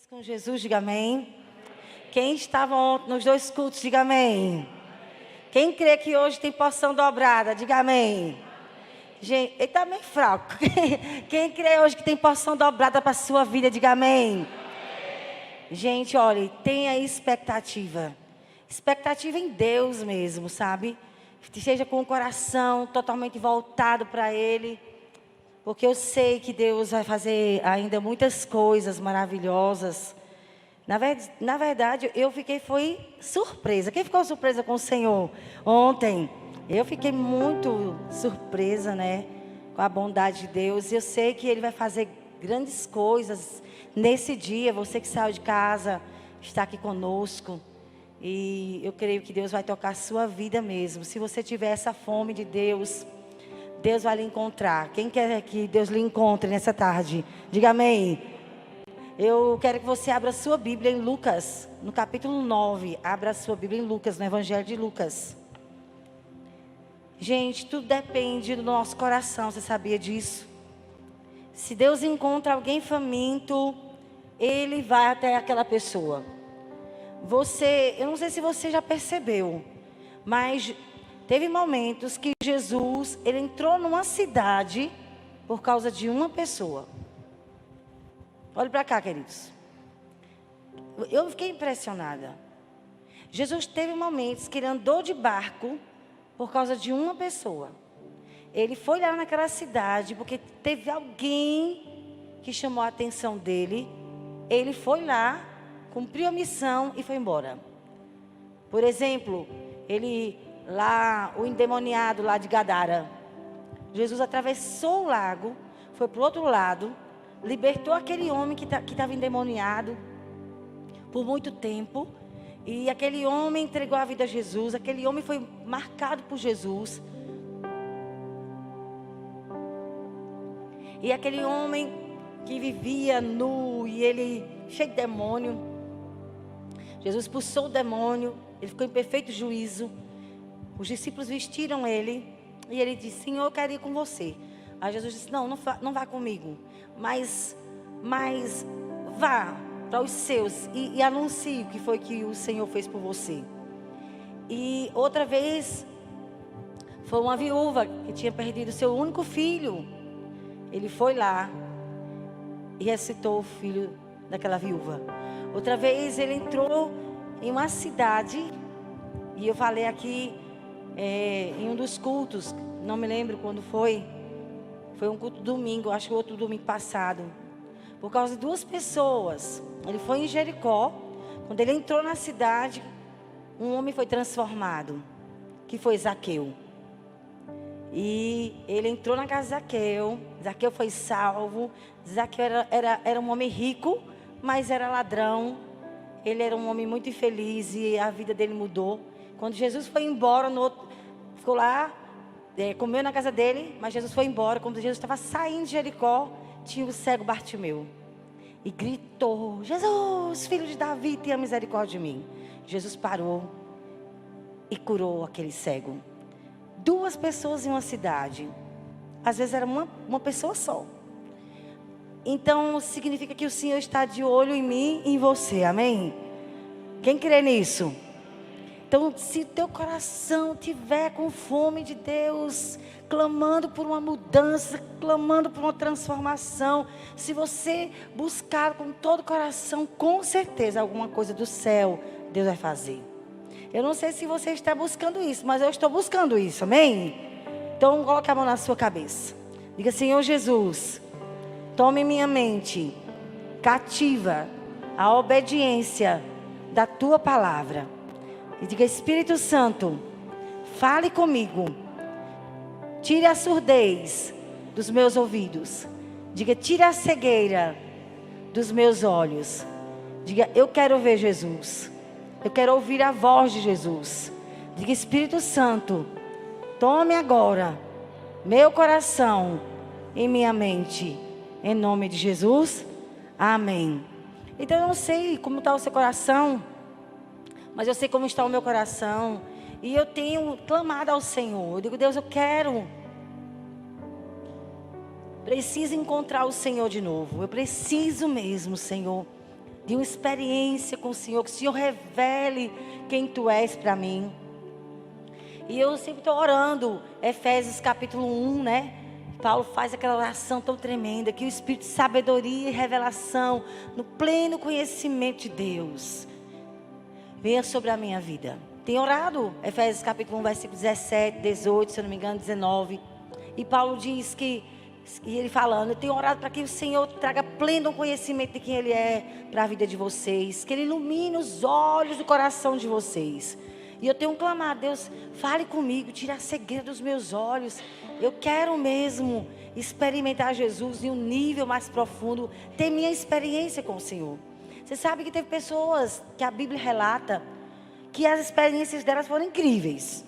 feliz com Jesus, diga amém. Quem estava ontem nos dois cultos, diga amém. Quem crê que hoje tem porção dobrada, diga amém. Gente, ele está meio fraco. Quem crê hoje que tem porção dobrada para a sua vida, diga amém. Gente, olha, tenha expectativa. Expectativa em Deus mesmo, sabe? Esteja com o coração totalmente voltado para Ele. Porque eu sei que Deus vai fazer ainda muitas coisas maravilhosas. Na verdade, eu foi surpresa. Quem ficou surpresa com o Senhor ontem? Eu fiquei muito surpresa, né? Com a bondade de Deus. Eu sei que Ele vai fazer grandes coisas nesse dia. Você que saiu de casa, está aqui conosco. E eu creio que Deus vai tocar a sua vida mesmo. Se você tiver essa fome de Deus, Deus vai lhe encontrar. Quem quer que Deus lhe encontre nessa tarde? Diga amém. Eu quero que você abra a sua Bíblia em Lucas, no capítulo 9. Abra a sua Bíblia em Lucas, no Evangelho de Lucas. Gente, tudo depende do nosso coração, você sabia disso? Se Deus encontra alguém faminto, Ele vai até aquela pessoa. Eu não sei se você já percebeu, mas teve momentos que Jesus, Ele entrou numa cidade por causa de uma pessoa. Olhe para cá, queridos. Eu fiquei impressionada. Jesus teve momentos que Ele andou de barco por causa de uma pessoa. Ele foi lá naquela cidade porque teve alguém que chamou a atenção dele. Ele foi lá, cumpriu a missão e foi embora. Por exemplo, o endemoniado lá de Gadara. Jesus atravessou o lago, foi para o outro lado, libertou aquele homem que estava endemoniado por muito tempo. E aquele homem entregou a vida a Jesus. Aquele homem foi marcado por Jesus. E aquele homem que vivia nu e ele cheio de demônio, Jesus expulsou o demônio. Ele ficou em perfeito juízo. Os discípulos vestiram ele e ele disse: Senhor, eu quero ir com você. Aí Jesus disse: não vá comigo, mas vá para os seus e anuncie o que foi que o Senhor fez por você. E outra vez foi uma viúva que tinha perdido seu único filho. Ele foi lá e ressuscitou o filho daquela viúva. Outra vez ele entrou em uma cidade, e eu falei aqui em um dos cultos, não me lembro quando foi um culto domingo, acho que outro domingo passado, por causa de duas pessoas. Ele foi em Jericó. Quando ele entrou na cidade, um homem foi transformado, que foi Zaqueu. E ele entrou na casa de Zaqueu. Zaqueu foi salvo. Zaqueu era um homem rico, mas era ladrão. Ele era um homem muito infeliz e a vida dele mudou. Quando Jesus foi embora, ficou lá, comeu na casa dele, mas Jesus foi embora. Quando Jesus estava saindo de Jericó, tinha o cego Bartimeu. E gritou: Jesus, filho de Davi, tenha misericórdia de mim. Jesus parou e curou aquele cego. Duas pessoas em uma cidade. Às vezes era uma pessoa só. Então significa que o Senhor está de olho em mim e em você, amém? Quem crê nisso? Então, se teu coração tiver com fome de Deus, clamando por uma mudança, clamando por uma transformação, se você buscar com todo o coração, com certeza alguma coisa do céu Deus vai fazer. Eu não sei se você está buscando isso, mas eu estou buscando isso, amém? Então, coloque a mão na sua cabeça. Diga: Senhor Jesus, tome minha mente cativa à obediência da tua palavra. E diga: Espírito Santo, fale comigo. Tire a surdez dos meus ouvidos. Diga: tire a cegueira dos meus olhos. Diga: eu quero ver Jesus. Eu quero ouvir a voz de Jesus. Diga: Espírito Santo, tome agora meu coração e minha mente. Em nome de Jesus, amém. Então eu não sei como está o seu coração, mas eu sei como está o meu coração. E eu tenho clamado ao Senhor. Eu digo: Deus, eu preciso encontrar o Senhor de novo. Eu preciso mesmo, Senhor, de uma experiência com o Senhor, que o Senhor revele quem Tu és para mim. E eu sempre estou orando, Efésios capítulo 1, né? Paulo faz aquela oração tão tremenda, que o Espírito de sabedoria e revelação, no pleno conhecimento de Deus, venha sobre a minha vida. Tem orado, Efésios capítulo 1, versículo 17, 18, se eu não me engano, 19. E Paulo diz que, e ele falando, eu tenho orado para que o Senhor traga pleno conhecimento de quem Ele é para a vida de vocês. Que Ele ilumine os olhos do coração de vocês. E eu tenho clamado, Deus, fale comigo, tire a cegueira dos meus olhos. Eu quero mesmo experimentar Jesus em um nível mais profundo, ter minha experiência com o Senhor. Você sabe que teve pessoas que a Bíblia relata que as experiências delas foram incríveis.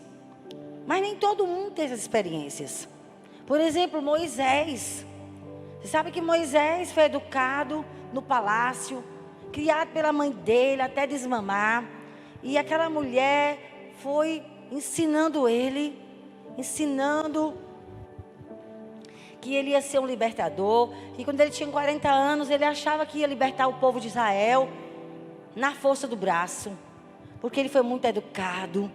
Mas nem todo mundo tem essas experiências. Por exemplo, Moisés. Você sabe que Moisés foi educado no palácio, criado pela mãe dele até desmamar. E aquela mulher foi ensinando ele, ensinando que ele ia ser um libertador. E quando ele tinha 40 anos, ele achava que ia libertar o povo de Israel na força do braço. Porque ele foi muito educado.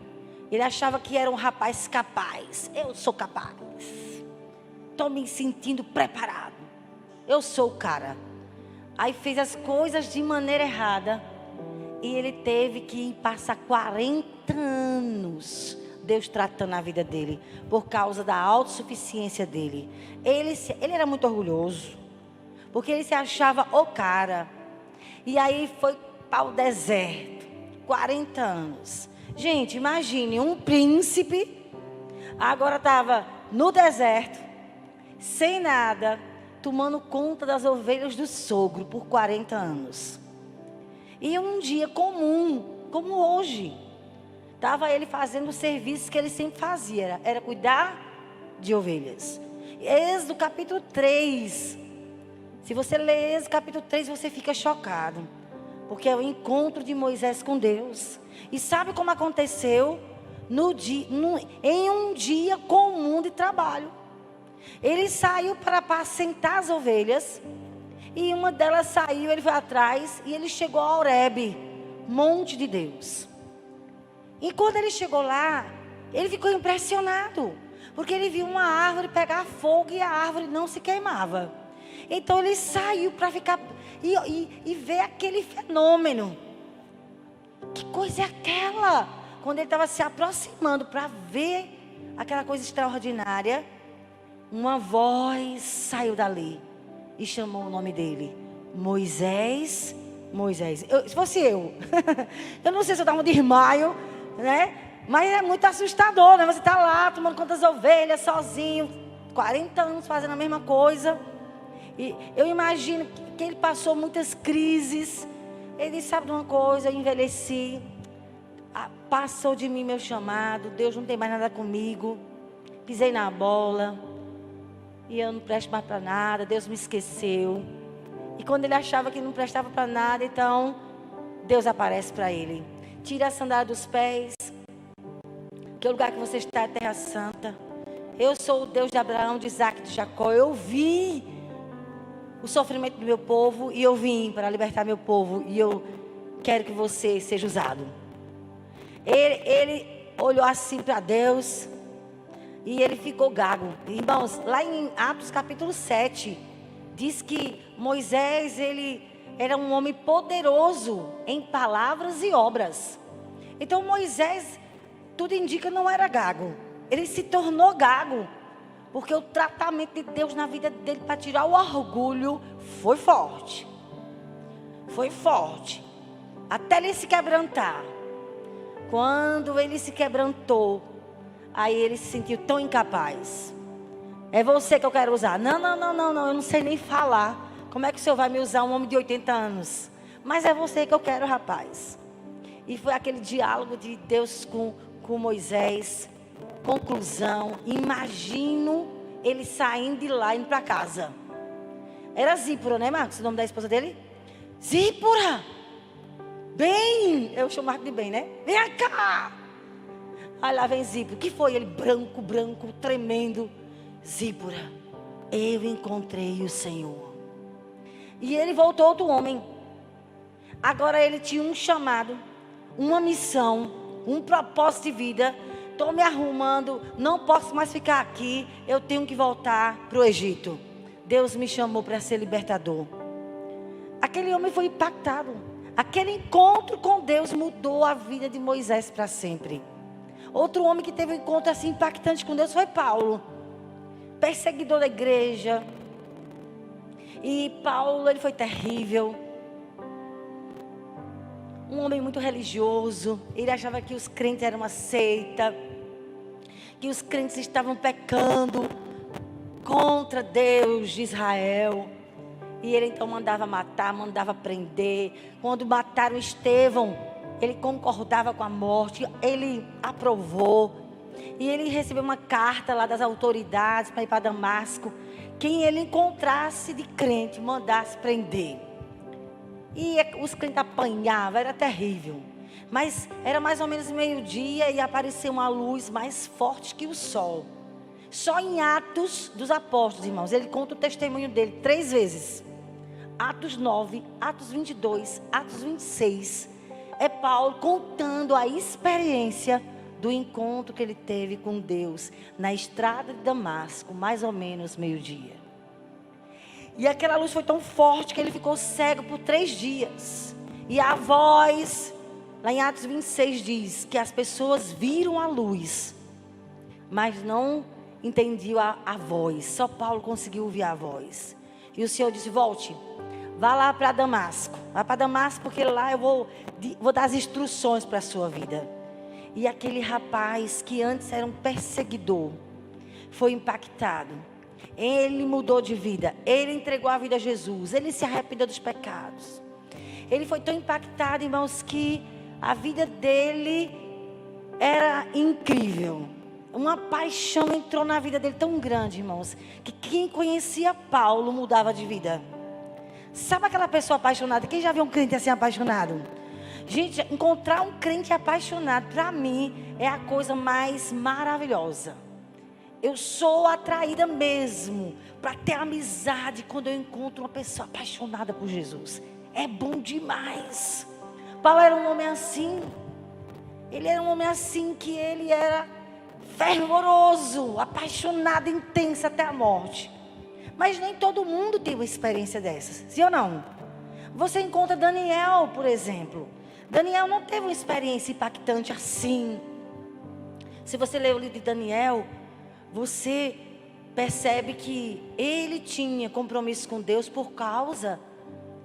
Ele achava que era um rapaz capaz. Eu sou capaz. Estou me sentindo preparado. Eu sou o cara. Aí fez as coisas de maneira errada. E ele teve que passar 40 anos, Deus tratando a vida dele, por causa da autossuficiência dele. Ele era muito orgulhoso, porque ele se achava o cara. E aí foi para o deserto, 40 anos. Gente, imagine, um príncipe, agora estava no deserto, sem nada, tomando conta das ovelhas do sogro por 40 anos. E um dia comum, como hoje, estava ele fazendo o serviço que ele sempre fazia, era cuidar de ovelhas. Êxodo capítulo 3, se você lê Êxodo capítulo 3, você fica chocado, porque é o encontro de Moisés com Deus. E sabe como aconteceu? Em um dia comum de trabalho, ele saiu para apacentar as ovelhas. E uma delas saiu, ele foi atrás e ele chegou a Horebe, monte de Deus. E quando ele chegou lá, ele ficou impressionado, porque ele viu uma árvore pegar fogo e a árvore não se queimava. Então ele saiu para ficar e ver aquele fenômeno. Que coisa é aquela? Quando ele estava se aproximando para ver aquela coisa extraordinária, uma voz saiu dali e chamou o nome dele, Moisés, Moisés. Se fosse eu, eu não sei se eu estava de desmaio, né? Mas é muito assustador, né? Você está lá tomando conta das ovelhas, sozinho, 40 anos fazendo a mesma coisa. E eu imagino que ele passou muitas crises. Ele disse, sabe de uma coisa, eu envelheci, passou de mim meu chamado, Deus não tem mais nada comigo, pisei na bola. E eu não presto mais para nada, Deus me esqueceu. E quando ele achava que não prestava para nada, então Deus aparece para ele. Tira a sandália dos pés, que o lugar que você está é terra santa. Eu sou o Deus de Abraão, de Isaac e de Jacó. Eu vi o sofrimento do meu povo e eu vim para libertar meu povo. E eu quero que você seja usado. Ele olhou assim para Deus. E ele ficou gago. Irmãos, lá em Atos capítulo 7, diz que Moisés, ele era um homem poderoso em palavras e obras. Então Moisés, tudo indica, não era gago. Ele se tornou gago, porque o tratamento de Deus na vida dele para tirar o orgulho foi forte. Foi forte. Até ele se quebrantar. Quando ele se quebrantou, aí ele se sentiu tão incapaz. É você que eu quero usar. Não, eu não sei nem falar. Como é que o Senhor vai me usar, um homem de 80 anos? Mas é você que eu quero, rapaz. E foi aquele diálogo de Deus com Moisés. Conclusão, imagino ele saindo de lá, indo para casa. Era Zípora, né, Marcos? O nome da esposa dele? Zípora! Bem, eu chamo Marcos de bem, né? Vem cá! Aí lá vem Zípora. O que foi? Ele branco, tremendo. Zípora, eu encontrei o Senhor. E ele voltou outro homem. Agora ele tinha um chamado, uma missão, um propósito de vida. Estou me arrumando, não posso mais ficar aqui, eu tenho que voltar para o Egito. Deus me chamou para ser libertador. Aquele homem foi impactado. Aquele encontro com Deus mudou a vida de Moisés para sempre. Outro homem que teve um encontro assim impactante com Deus foi Paulo, perseguidor da igreja. E Paulo, ele foi terrível. Um homem muito religioso. Ele achava que os crentes eram uma seita, que os crentes estavam pecando contra Deus de Israel. E ele então mandava matar, mandava prender. Quando mataram Estevão, ele concordava com a morte, ele aprovou. E ele recebeu uma carta lá das autoridades para ir para Damasco. Quem ele encontrasse de crente, mandasse prender. E os crentes apanhavam, era terrível. Mas era mais ou menos meio-dia e apareceu uma luz mais forte que o sol. Só em Atos dos Apóstolos, irmãos, ele conta o testemunho dele 3 vezes. Atos 9, Atos 22, Atos 26. É Paulo contando a experiência do encontro que ele teve com Deus na estrada de Damasco, mais ou menos meio-dia. E aquela luz foi tão forte que ele ficou cego por 3 dias. E a voz, lá em Atos 26 diz que as pessoas viram a luz, mas não entendiam a voz. Só Paulo conseguiu ouvir a voz. E o Senhor disse: volte, vá lá para Damasco. Vá para Damasco, porque lá eu vou dar as instruções para a sua vida. E aquele rapaz que antes era um perseguidor foi impactado. Ele mudou de vida. Ele entregou a vida a Jesus. Ele se arrependeu dos pecados. Ele foi tão impactado, irmãos, que a vida dele era incrível. Uma paixão entrou na vida dele tão grande, irmãos, que quem conhecia Paulo mudava de vida. Sabe aquela pessoa apaixonada? Quem já viu um crente assim apaixonado? Gente, encontrar um crente apaixonado, para mim, é a coisa mais maravilhosa. Eu sou atraída mesmo para ter amizade quando eu encontro uma pessoa apaixonada por Jesus. É bom demais. Paulo era um homem assim. Ele era um homem assim que ele era fervoroso, apaixonado, intenso até a morte. Mas nem todo mundo tem uma experiência dessas, sim ou não? Você encontra Daniel, por exemplo. Daniel não teve uma experiência impactante assim. Se você ler o livro de Daniel, você percebe que ele tinha compromisso com Deus por causa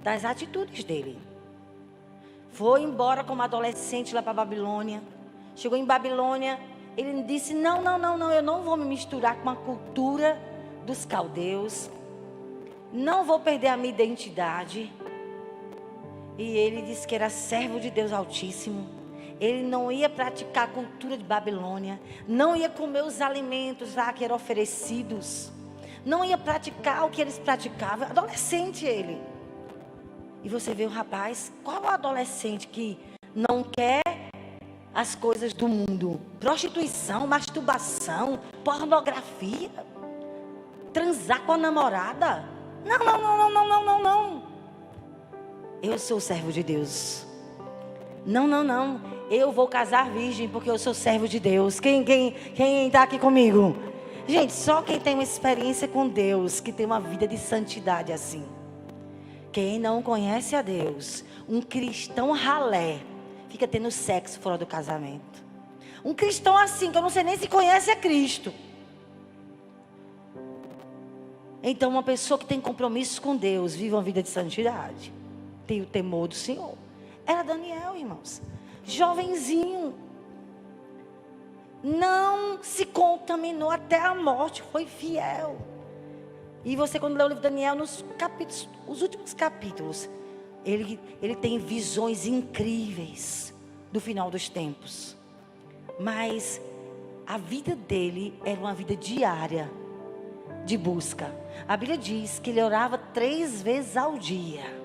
das atitudes dele. Foi embora como adolescente lá para a Babilônia. Chegou em Babilônia, ele disse: não, eu não vou me misturar com a cultura dos caldeus. Não vou perder a minha identidade. E ele disse que era servo de Deus Altíssimo. Ele não ia praticar a cultura de Babilônia. Não ia comer os alimentos lá que eram oferecidos. Não ia praticar o que eles praticavam. Adolescente ele. E você vê o rapaz, qual é o adolescente que não quer as coisas do mundo? Prostituição, masturbação, pornografia, transar com a namorada. Não. Eu sou servo de Deus. Não. Eu vou casar virgem porque eu sou servo de Deus. Quem está aqui comigo? Gente, só quem tem uma experiência com Deus, que tem uma vida de santidade assim. Quem não conhece a Deus, um cristão ralé, fica tendo sexo fora do casamento. Um cristão assim, que eu não sei nem se conhece a Cristo. Então, uma pessoa que tem compromisso com Deus, vive uma vida de santidade, tem o temor do Senhor. Era Daniel, irmãos, jovenzinho, não se contaminou até a morte, foi fiel. E você, quando lê o livro de Daniel, nos capítulos, os últimos capítulos, ele tem visões incríveis do final dos tempos. Mas a vida dele era uma vida diária de busca. A Bíblia diz que ele orava 3 vezes ao dia.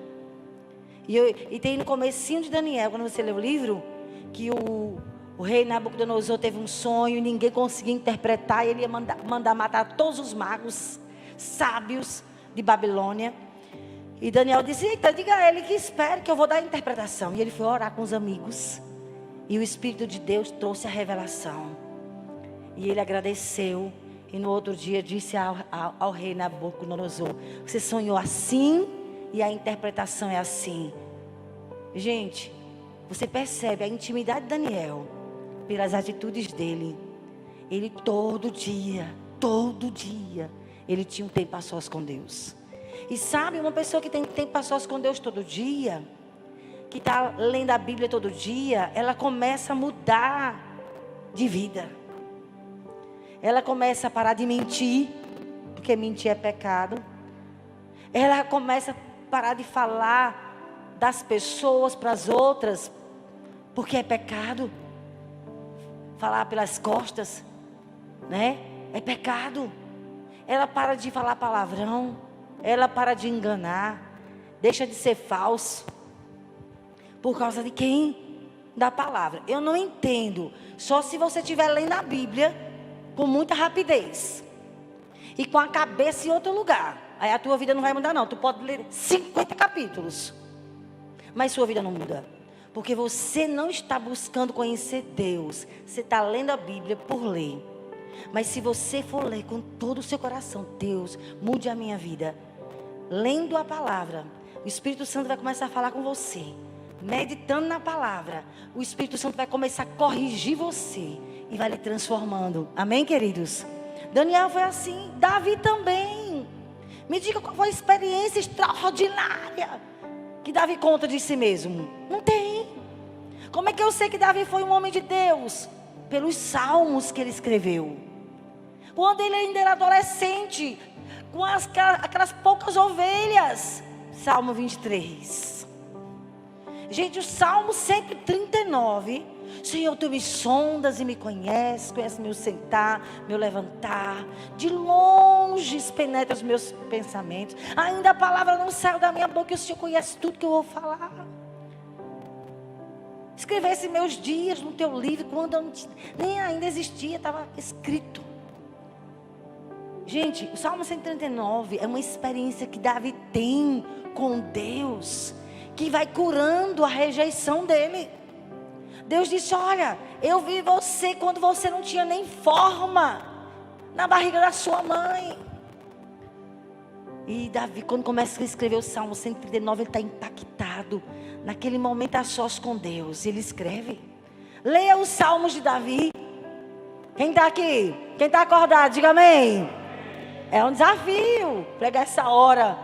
E tem no comecinho de Daniel, quando você lê o livro, que o rei Nabucodonosor teve um sonho e ninguém conseguia interpretar. E ele ia mandar matar todos os magos sábios de Babilônia. E Daniel disse, eita, diga a ele que espere que eu vou dar a interpretação. E ele foi orar com os amigos. E o Espírito de Deus trouxe a revelação. E ele agradeceu. E no outro dia disse ao rei Nabucodonosor, você sonhou assim e a interpretação é assim. Gente, você percebe a intimidade de Daniel pelas atitudes dele. Ele todo dia, ele tinha um tempo a sós com Deus. E sabe, uma pessoa que tem tempo a sós com Deus todo dia, que está lendo a Bíblia todo dia, ela começa a mudar de vida. Ela começa a parar de mentir, porque mentir é pecado. Ela começa a parar de falar das pessoas para as outras, porque é pecado. Falar pelas costas, né? É pecado. Ela para de falar palavrão. Ela para de enganar. Deixa de ser falso. Por causa de quem? Da palavra. Eu não entendo. Só se você estiver lendo a Bíblia com muita rapidez. E com a cabeça em outro lugar. Aí a tua vida não vai mudar não. Tu pode ler 50 capítulos. Mas sua vida não muda. Porque você não está buscando conhecer Deus. Você está lendo a Bíblia por ler. Mas se você for ler com todo o seu coração, Deus, mude a minha vida. Lendo a palavra, o Espírito Santo vai começar a falar com você. Meditando na palavra, o Espírito Santo vai começar a corrigir você. E vai lhe transformando. Amém, queridos? Daniel foi assim. Davi também. Me diga qual foi a experiência extraordinária que Davi conta de si mesmo. Não tem. Como é que eu sei que Davi foi um homem de Deus? Pelos salmos que ele escreveu. Quando ele ainda era adolescente, com aquelas poucas ovelhas. Salmo 23. Gente, o Salmo 139. Senhor, tu me sondas e me conheces, conhece meu sentar, meu levantar. De longe penetra os meus pensamentos. Ainda a palavra não saiu da minha boca e o Senhor conhece tudo que eu vou falar. Escrevesse meus dias no teu livro, quando eu nem ainda existia, estava escrito. Gente, o Salmo 139 é uma experiência que Davi tem com Deus, que vai curando a rejeição dele. Deus disse, olha, eu vi você quando você não tinha nem forma, na barriga da sua mãe. E Davi, quando começa a escrever o Salmo 139, ele está impactado. Naquele momento a sós com Deus, ele escreve. Leia os Salmos de Davi. Quem está aqui? Quem está acordado? Diga amém. É um desafio pregar essa hora,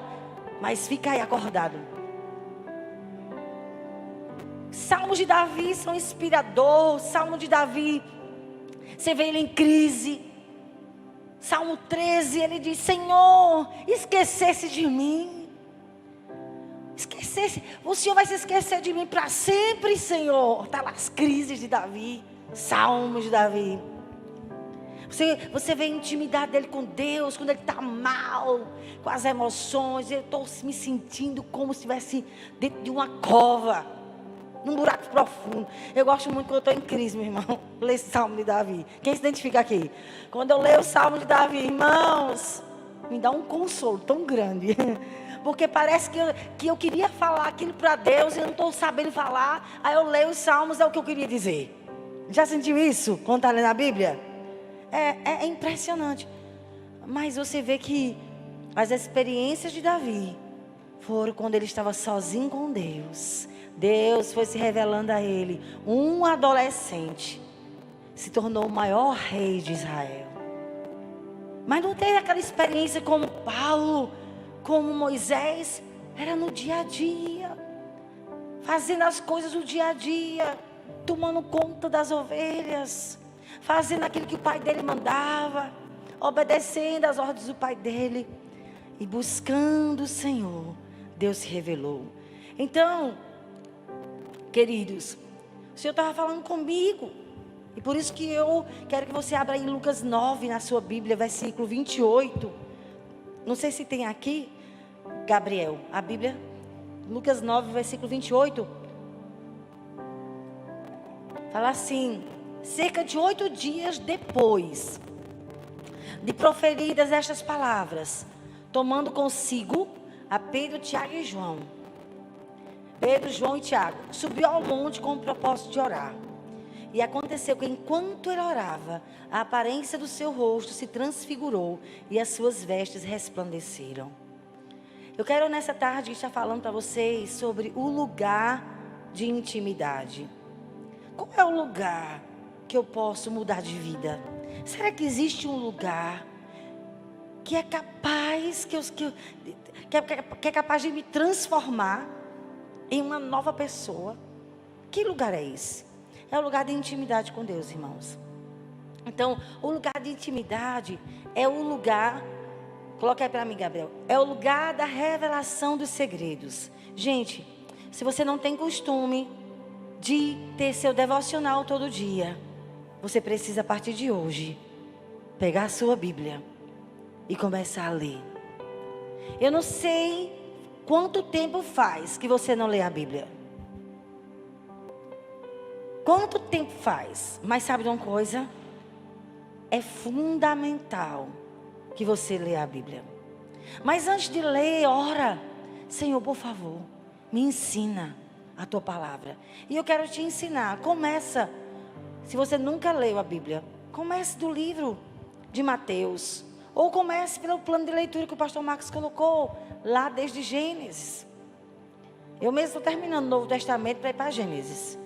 mas fica aí acordado. Salmos de Davi são inspiradores. Salmo de Davi, você vê ele em crise. Salmo 13, ele diz, Senhor, esquecesse de mim. Esquecesse, o Senhor vai se esquecer de mim para sempre, Senhor. Está lá as crises de Davi, Salmos de Davi. Você vê a intimidade dele com Deus, quando ele está mal, com as emoções. Eu estou me sentindo como se estivesse dentro de uma cova, num buraco profundo. Eu gosto muito quando eu estou em crise, meu irmão. Ler Salmo de Davi. Quem se identifica aqui? Quando eu leio o Salmo de Davi, irmãos, me dá um consolo tão grande. Porque parece que eu queria falar aquilo para Deus e eu não estou sabendo falar. Aí eu leio os Salmos, é o que eu queria dizer. Já sentiu isso quando está lendo a Bíblia? É impressionante. Mas você vê que as experiências de Davi foram quando ele estava sozinho com Deus. Deus foi se revelando a ele. Um adolescente se tornou o maior rei de Israel. Mas não teve aquela experiência como Paulo, como Moisés. Era no dia a dia, fazendo as coisas no dia a dia, tomando conta das ovelhas, fazendo aquilo que o pai dele mandava, obedecendo às ordens do pai dele e buscando o Senhor. Deus se revelou. Então, queridos, o Senhor estava falando comigo. E por isso que eu quero que você abra em Lucas 9 na sua Bíblia, versículo 28. Não sei se tem aqui, Gabriel, a Bíblia. Lucas 9, versículo 28. Fala assim: cerca de 8 dias depois de proferidas estas palavras, tomando consigo a Pedro, Tiago e João. Pedro, João e Tiago subiu ao monte com o propósito de orar. E aconteceu que enquanto ele orava, a aparência do seu rosto se transfigurou e as suas vestes resplandeceram. Eu quero nessa tarde estar falando para vocês sobre o lugar de intimidade. Qual é o lugar que eu posso mudar de vida? Será que existe um lugar que é capaz, que é capaz de me transformar em uma nova pessoa? Que lugar é esse? É o lugar de intimidade com Deus, irmãos. Então, o lugar de intimidade é o lugar, coloca aí para mim, Gabriel, é o lugar da revelação dos segredos. Gente, se você não tem costume de ter seu devocional todo dia, você precisa, a partir de hoje, pegar a sua Bíblia e começar a ler. Eu não sei quanto tempo faz que você não lê a Bíblia. Quanto tempo faz? Mas sabe de uma coisa? É fundamental que você leia a Bíblia. Mas antes de ler, ora. Senhor, por favor, me ensina a tua palavra. E eu quero te ensinar. Começa, se você nunca leu a Bíblia, comece do livro de Mateus. Ou comece pelo plano de leitura que o pastor Marcos colocou lá desde Gênesis. Eu mesmo estou terminando o Novo Testamento para ir para Gênesis.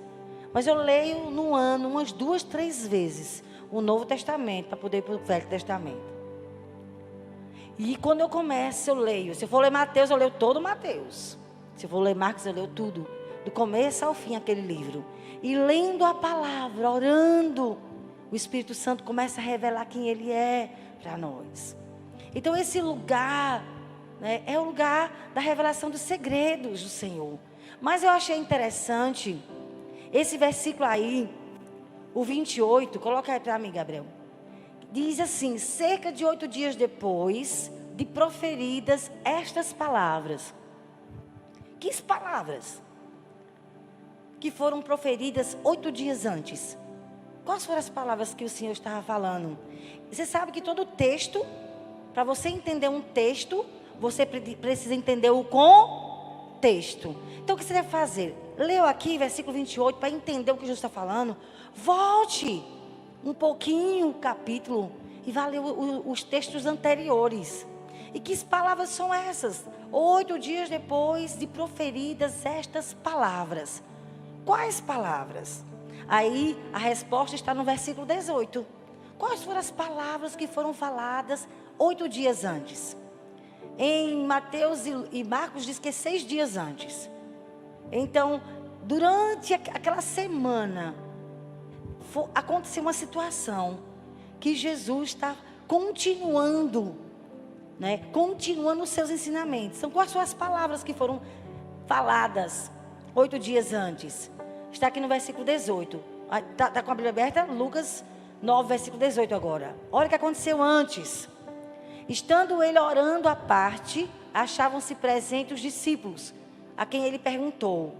Mas eu leio no ano umas 2, 3 vezes o Novo Testamento para poder ir para o Velho Testamento. E quando eu começo, eu leio. Se eu for ler Mateus, eu leio todo Mateus. Se eu for ler Marcos, eu leio tudo. Do começo ao fim, aquele livro. E lendo a palavra, orando, o Espírito Santo começa a revelar quem Ele é para nós. Então esse lugar, né, é o lugar da revelação dos segredos do Senhor. Mas eu achei interessante esse versículo aí, o 28, coloca aí para mim, Gabriel. Diz assim: cerca de 8 dias depois de proferidas estas palavras. Que palavras? Que foram proferidas 8 dias antes. Quais foram as palavras que o Senhor estava falando? Você sabe que todo texto, para você entender um texto, você precisa entender o contexto. Então o que você deve fazer? Leu aqui, versículo 28, para entender o que Jesus está falando. Volte um pouquinho o capítulo e vá ler os textos anteriores. E que palavras são essas? 8 dias depois de proferidas estas palavras. Quais palavras? Aí a resposta está no versículo 18. Quais foram as palavras que foram faladas 8 dias antes? Em Mateus e Marcos diz que é 6 dias antes. Então, durante aquela semana, aconteceu uma situação que Jesus está continuando, né? Continuando os seus ensinamentos. Então, quais são as palavras que foram faladas 8 dias antes? Está aqui no versículo 18. Está com a Bíblia aberta? Lucas 9, versículo 18 agora. Olha o que aconteceu antes. Estando ele orando à parte, achavam-se presentes os discípulos, a quem ele perguntou: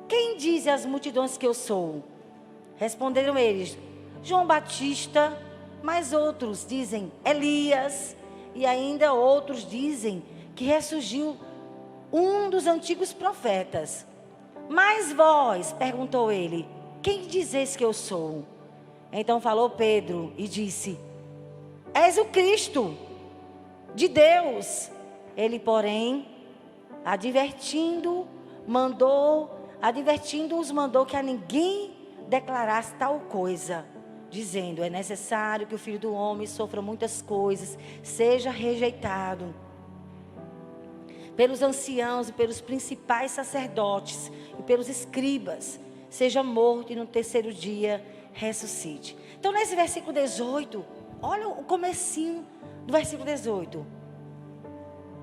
quem diz às multidões que eu sou? Responderam eles: João Batista, mas outros dizem Elias, e ainda outros dizem que ressurgiu um dos antigos profetas. Mas vós, perguntou ele, quem dizeis que eu sou? Então falou Pedro e disse: és o Cristo de Deus. Ele, porém, advertindo-os, mandou que a ninguém declarasse tal coisa, dizendo: é necessário que o Filho do Homem sofra muitas coisas, seja rejeitado pelos anciãos e pelos principais sacerdotes e pelos escribas, seja morto e no terceiro dia ressuscite. Então nesse versículo 18, olha o comecinho do versículo 18.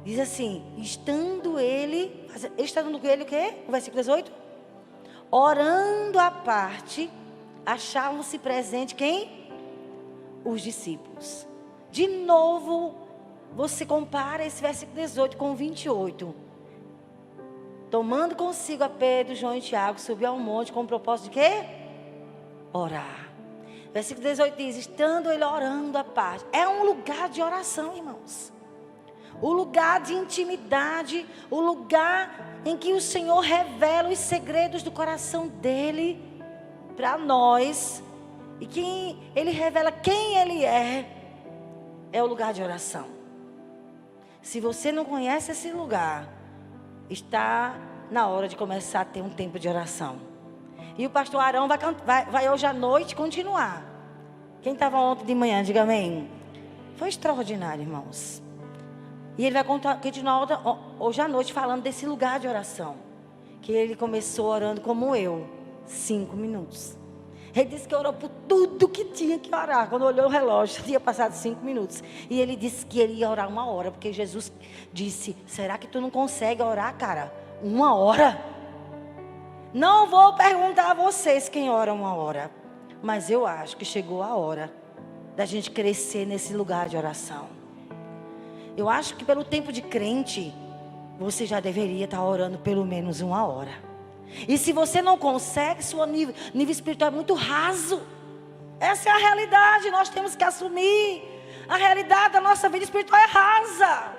Diz assim: estando ele o quê? O versículo 18. Orando à parte, achavam-se presentes quem? Os discípulos. De novo, você compara esse versículo 18 com o 28. Tomando consigo a Pedro, João e Tiago, subiu ao monte com o propósito de quê? Orar. Versículo 18 diz: estando ele orando à parte. É um lugar de oração, irmãos. o lugar de intimidade, o lugar em que o Senhor revela os segredos do coração dele para nós, e que ele revela quem ele é o lugar de oração. Se você não conhece esse lugar, está na hora de começar a ter um tempo de oração. E o pastor Arão vai hoje à noite continuar. Quem estava ontem de manhã, diga amém. Foi extraordinário, irmãos. E ele vai continuar hoje à noite falando desse lugar de oração. Que ele começou orando como eu, 5 minutos. Ele disse que orou por tudo que tinha que orar. Quando olhou o relógio, tinha passado 5 minutos. E ele disse que ele ia orar 1 hora. Porque Jesus disse, será que tu não consegue orar, cara? 1 hora? Não vou perguntar a vocês quem ora 1 hora. Mas eu acho que chegou a hora da gente crescer nesse lugar de oração. Eu acho que pelo tempo de crente, você já deveria estar orando pelo menos 1 hora. E se você não consegue, seu nível espiritual é muito raso. Essa é a realidade, nós temos que assumir. A realidade da nossa vida espiritual é rasa.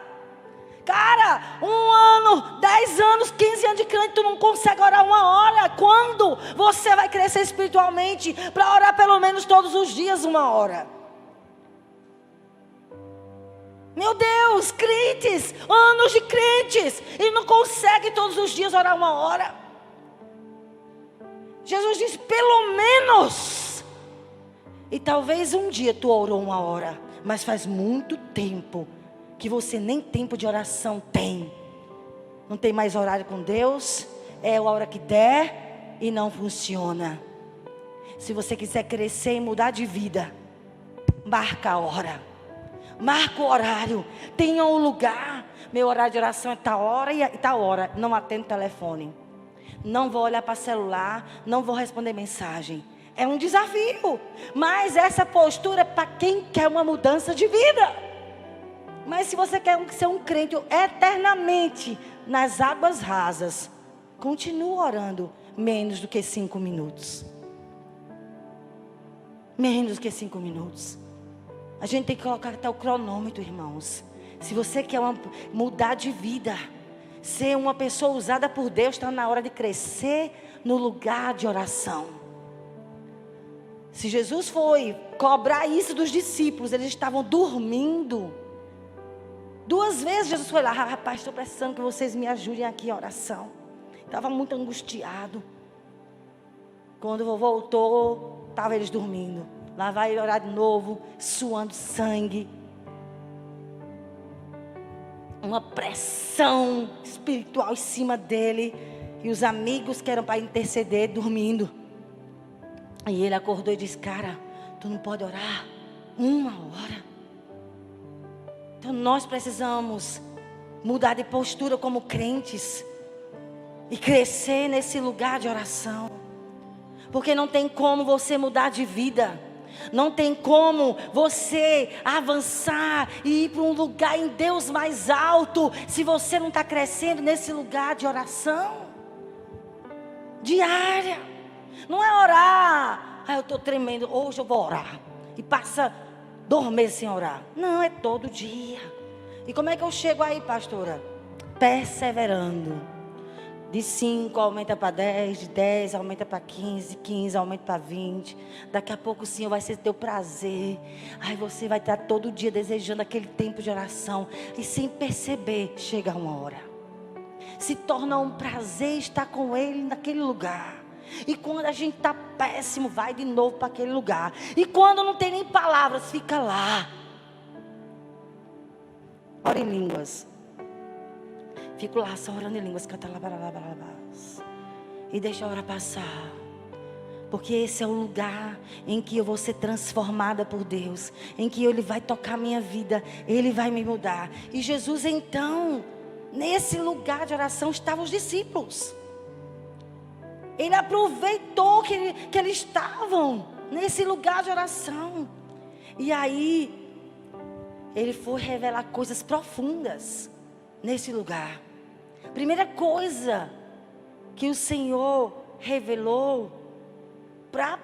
Cara, 1 ano, 10 anos, 15 anos de crente, tu não consegue orar 1 hora. Quando você vai crescer espiritualmente para orar pelo menos todos os dias 1 hora? Meu Deus, crentes, anos de crentes, e não consegue todos os dias orar 1 hora. Jesus disse, pelo menos. E talvez um dia tu orou 1 hora, mas faz muito tempo que você nem tempo de oração tem. Não tem mais horário com Deus, é a hora que der e não funciona. Se você quiser crescer e mudar de vida, marca a hora, marca o horário, tenha um lugar. Meu horário de oração é tal hora e tal hora. Não atendo telefone, não vou olhar para celular, não vou responder mensagem. É um desafio, mas essa postura é para quem quer uma mudança de vida. Mas se você quer ser um crente eternamente nas águas rasas, continue orando menos do que 5 minutos. Menos do que 5 minutos. A gente tem que colocar até o cronômetro, irmãos. Se você quer mudar de vida, ser uma pessoa usada por Deus, está na hora de crescer no lugar de oração. Se Jesus foi cobrar isso dos discípulos, eles estavam dormindo. 2 vezes Jesus foi lá, rapaz, estou precisando que vocês me ajudem aqui em oração. Estava muito angustiado. Quando voltou, estavam eles dormindo. Lá vai ele orar de novo, suando sangue. Uma pressão espiritual em cima dele. E os amigos que eram para interceder, dormindo. E ele acordou e disse, cara, tu não pode orar 1 hora. Então nós precisamos mudar de postura como crentes e crescer nesse lugar de oração. Porque não tem como você mudar de vida. Não tem como você avançar e ir para um lugar em Deus mais alto se você não está crescendo nesse lugar de oração diária. Não é orar, eu estou tremendo, hoje eu vou orar. E passa 2 meses sem orar. Não, é todo dia. E como é que eu chego aí, pastora? Perseverando. De 5 aumenta para 10, de 10 aumenta para 15, 15 aumenta para 20. Daqui a pouco o Senhor vai ser teu prazer. Aí você vai estar todo dia desejando aquele tempo de oração. E sem perceber, chega 1 hora. Se torna um prazer estar com Ele naquele lugar. E quando a gente está péssimo, vai de novo para aquele lugar. E quando não tem nem palavras, fica lá. Ora em línguas. Fico lá só orando em línguas. E deixa a hora passar. Porque esse é o lugar em que eu vou ser transformada por Deus. Em que Ele vai tocar a minha vida. Ele vai me mudar. E Jesus então, nesse lugar de oração estavam os discípulos. Ele aproveitou que eles estavam nesse lugar de oração. E aí, ele foi revelar coisas profundas nesse lugar. Primeira coisa que o Senhor revelou para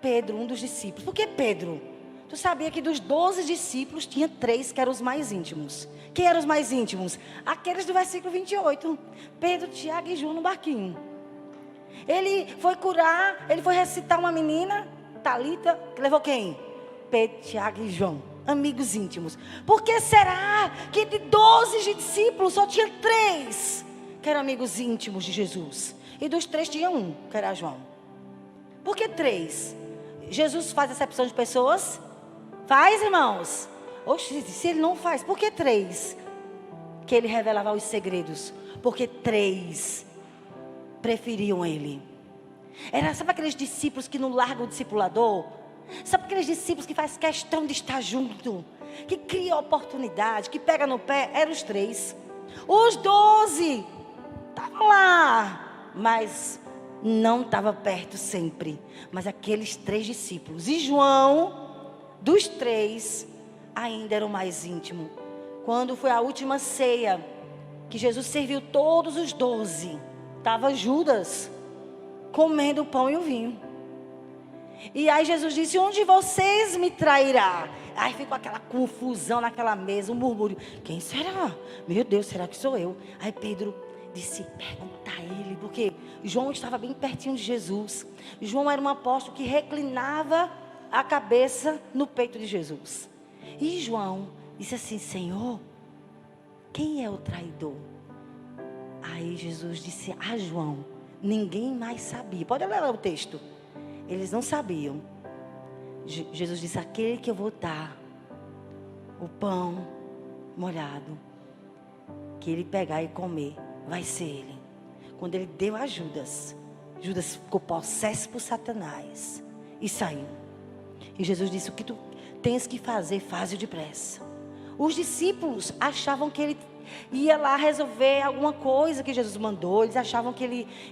Pedro, um dos discípulos. Por que Pedro? Tu sabia que dos 12 discípulos tinha 3 que eram os mais íntimos? Quem eram os mais íntimos? Aqueles do versículo 28. Pedro, Tiago e João no barquinho. Ele foi curar, ele foi recitar uma menina, Talita, que levou quem? Pedro, Tiago e João, amigos íntimos. Por que será que de 12 discípulos só tinha 3 que eram amigos íntimos de Jesus? E dos 3 tinha um, que era João. Por que 3? Jesus faz acepção de pessoas? Faz, irmãos? Oxe, se ele não faz, por que 3? Que ele revelava os segredos. Porque 3 preferiam ele. Sabe aqueles discípulos que não largam o discipulador? Sabe aqueles discípulos que faz questão de estar junto? Que cria oportunidade, que pega no pé? Eram os 3. Os 12 estavam lá, mas não estava perto sempre. Mas aqueles 3 discípulos. E João, dos 3, ainda era o mais íntimo. Quando foi a última ceia, que Jesus serviu todos os 12, estava Judas comendo o pão e o vinho. E aí Jesus disse: onde vocês me trairá? Aí ficou aquela confusão naquela mesa, um murmúrio: quem será? Meu Deus, será que sou eu? Aí Pedro disse: pergunta a ele, porque João estava bem pertinho de Jesus. João era um apóstolo que reclinava a cabeça no peito de Jesus. E João disse assim: Senhor, quem é o traidor? Aí Jesus disse a João: ninguém mais sabia. Pode ler o texto. Eles não sabiam. Jesus disse: aquele que eu vou dar o pão molhado, que ele pegar e comer, vai ser ele. Quando ele deu a Judas, Judas ficou possesso por Satanás e saiu. E Jesus disse: o que tu tens que fazer, faz-o depressa. Os discípulos achavam que ele ia lá resolver alguma coisa que Jesus mandou. Eles achavam que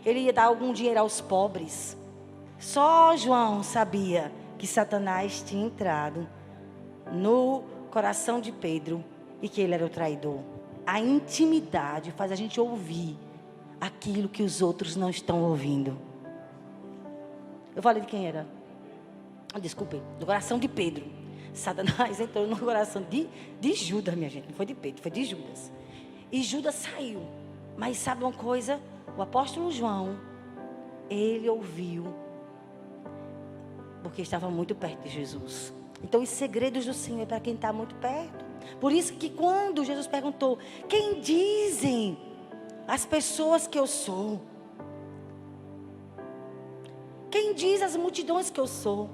ele ia dar algum dinheiro aos pobres. Só João sabia que Satanás tinha entrado no coração de Pedro e que ele era o traidor. A intimidade faz a gente ouvir aquilo que os outros não estão ouvindo. Eu falei de quem era? Desculpe, do coração de Pedro. Satanás entrou no coração de Judas, minha gente. Não foi de Pedro, foi de Judas. E Judas saiu. Mas sabe uma coisa? O apóstolo João, ele ouviu, porque estava muito perto de Jesus. Então os segredos do Senhor é para quem está muito perto. Por isso que quando Jesus perguntou: quem dizem as pessoas que eu sou? Quem diz as multidões que eu sou?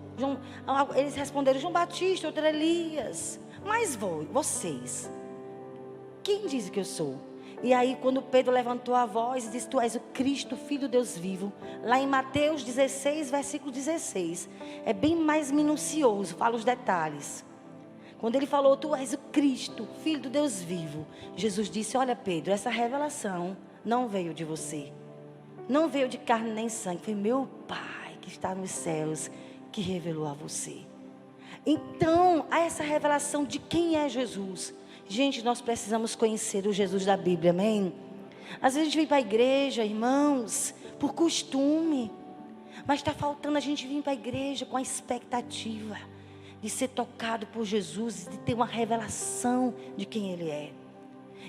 Eles responderam: João Batista, outro Elias. Mas vocês, quem diz que eu sou? E aí quando Pedro levantou a voz e disse: tu és o Cristo, Filho do Deus vivo. Lá em Mateus 16, versículo 16. É bem mais minucioso, fala os detalhes. Quando ele falou: tu és o Cristo, Filho do Deus vivo, Jesus disse: olha Pedro, essa revelação não veio de você. Não veio de carne nem sangue. Foi meu Pai que está nos céus que revelou a você. Então, há essa revelação de quem é Jesus. Gente, nós precisamos conhecer o Jesus da Bíblia, amém? Às vezes a gente vem para a igreja, irmãos, por costume. Mas está faltando a gente vir para a igreja com a expectativa de ser tocado por Jesus, de ter uma revelação de quem Ele é.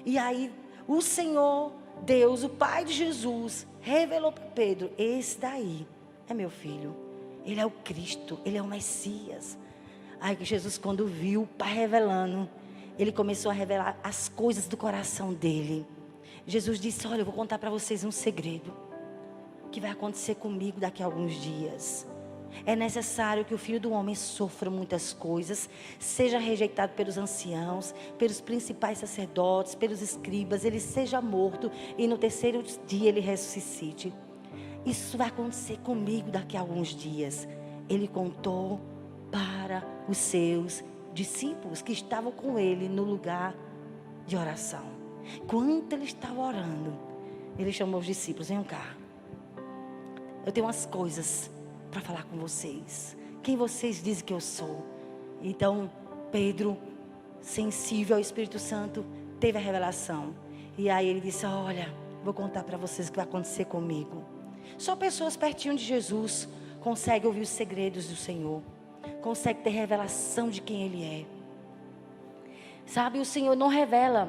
E aí, o Senhor, Deus, o Pai de Jesus, revelou para Pedro: esse daí é meu filho. Ele é o Cristo, Ele é o Messias. Aí Jesus, quando viu o Pai revelando, Ele começou a revelar as coisas do coração dele. Jesus disse: olha, eu vou contar para vocês um segredo que vai acontecer comigo daqui a alguns dias. É necessário que o Filho do Homem sofra muitas coisas, seja rejeitado pelos anciãos, pelos principais sacerdotes, pelos escribas, ele seja morto e no terceiro dia ele ressuscite. Isso vai acontecer comigo daqui a alguns dias. Ele contou para os seus discípulos que estavam com ele no lugar de oração. Quando ele estava orando, ele chamou os discípulos: venham cá, eu tenho umas coisas para falar com vocês. Quem vocês dizem que eu sou? Então Pedro, sensível ao Espírito Santo, teve a revelação. E aí ele disse: olha, vou contar para vocês o que vai acontecer comigo. Só pessoas pertinho de Jesus conseguem ouvir os segredos do Senhor. consegue ter revelação de quem Ele é. Sabe, o Senhor não revela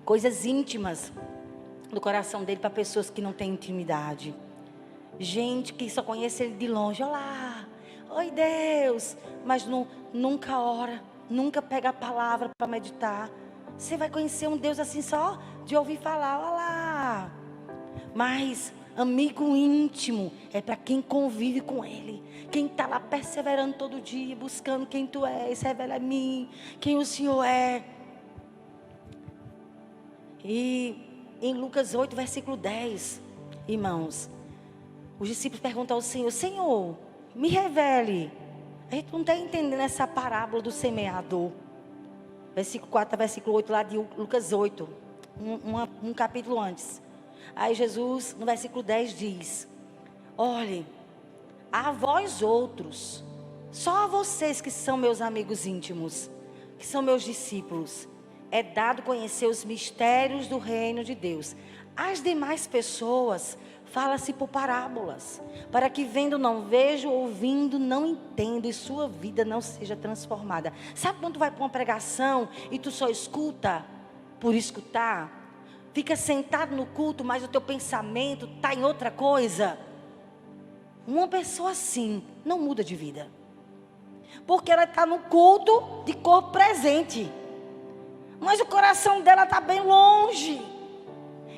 coisas íntimas do coração dele para pessoas que não têm intimidade. Gente que só conhece Ele de longe. Olá, oi Deus. Mas nunca ora, nunca pega a palavra para meditar. Você vai conhecer um Deus assim só de ouvir falar. Olá. Mas amigo íntimo é para quem convive com Ele. Quem está lá perseverando todo dia, buscando quem Tu és. Revela a mim quem o Senhor é. E em Lucas 8, versículo 10, irmãos, os discípulos perguntam ao Senhor: Senhor, me revele. A gente não está entendendo essa parábola do semeador. Versículo 4 a versículo 8 lá de Lucas 8, um capítulo antes. Aí Jesus, no versículo 10, diz: olhem, a vós outros, só a vocês que são meus amigos íntimos, que são meus discípulos, é dado conhecer os mistérios do reino de Deus. As demais pessoas, fala-se por parábolas, para que vendo não vejam, ouvindo não entendam, e sua vida não seja transformada. Sabe quando tu vai para uma pregação e tu só escuta por escutar? Fica sentado no culto, mas o teu pensamento está em outra coisa. Uma pessoa assim não muda de vida, porque ela está no culto de corpo presente, mas o coração dela está bem longe.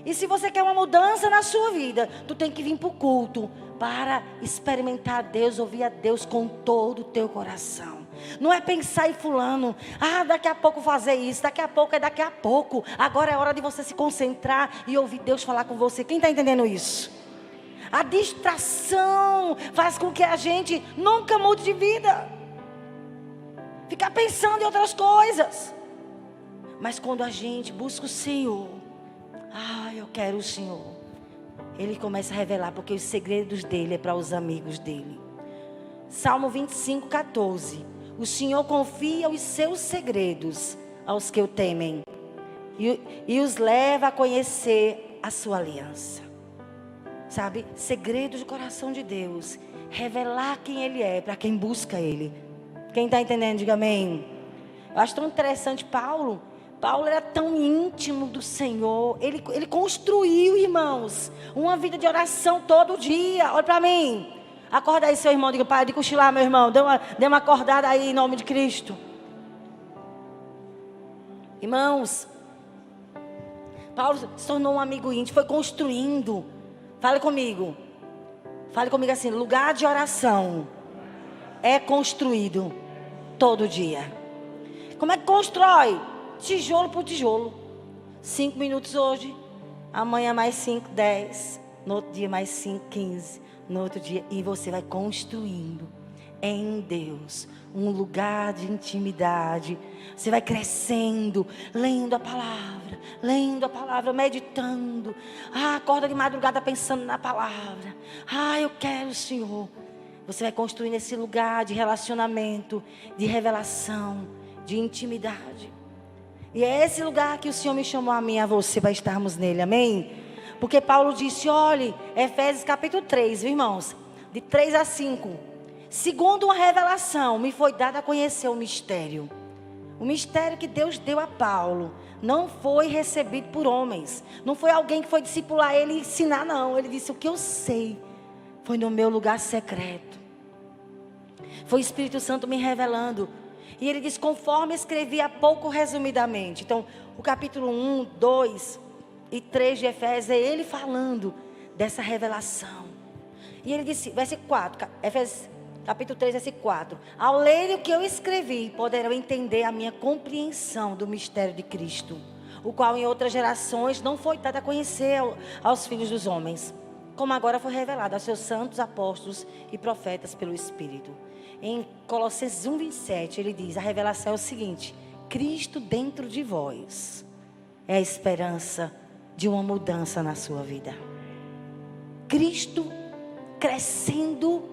E se você quer uma mudança na sua vida, tu tem que vir para o culto para experimentar a Deus, ouvir a Deus com todo o teu coração. Não é pensar em fulano, daqui a pouco fazer isso, daqui a pouco é daqui a pouco. Agora é hora de você se concentrar e ouvir Deus falar com você. Quem está entendendo isso? A distração faz com que a gente nunca mude de vida. Ficar pensando em outras coisas. Mas quando a gente busca o Senhor, eu quero o Senhor, Ele começa a revelar, porque os segredos dele é para os amigos dele. Salmo 25, 14. O Senhor confia os seus segredos aos que o temem e os leva a conhecer a sua aliança. Sabe, segredos do coração de Deus, revelar quem Ele é para quem busca Ele. Quem está entendendo, diga amém. Eu acho tão interessante Paulo era tão íntimo do Senhor. Ele construiu, irmãos, uma vida de oração todo dia. Olha para mim. Acorda aí, seu irmão. Diga: para de cochilar, meu irmão. Dê uma acordada aí, em nome de Cristo. Irmãos, Paulo se tornou um amigo íntimo. Foi construindo. Fale comigo assim: lugar de oração é construído todo dia. Como é que constrói? Tijolo por tijolo. 5 minutos hoje, amanhã mais 5, 10, no outro dia mais 5, 15, no outro dia. E você vai construindo em Deus um lugar de intimidade. Você vai crescendo, lendo a palavra, meditando. Acorda de madrugada pensando na palavra. Eu quero o Senhor. Você vai construindo esse lugar de relacionamento, de revelação, de intimidade. E é esse lugar que o Senhor me chamou a mim e a você para estarmos nele, amém? Porque Paulo disse, olhe, Efésios capítulo 3, viu, irmãos? De 3 a 5. Segundo uma revelação, me foi dado a conhecer o mistério. O mistério que Deus deu a Paulo não foi recebido por homens. Não foi alguém que foi discipular ele e ensinar, não. Ele disse, o que eu sei foi no meu lugar secreto. Foi o Espírito Santo me revelando. E ele diz, conforme escrevi há pouco resumidamente. Então, o capítulo 1, 2 e 3 de Efésios é ele falando dessa revelação. E ele disse, versículo 4, Efésios capítulo 3, versículo 4. Ao ler o que eu escrevi, poderão entender a minha compreensão do mistério de Cristo, o qual em outras gerações não foi dado a conhecer aos filhos dos homens, como agora foi revelado aos seus santos apóstolos e profetas pelo Espírito. Em Colossenses 1, 27, ele diz, a revelação é o seguinte: Cristo dentro de vós é a esperança de uma mudança na sua vida. Cristo crescendo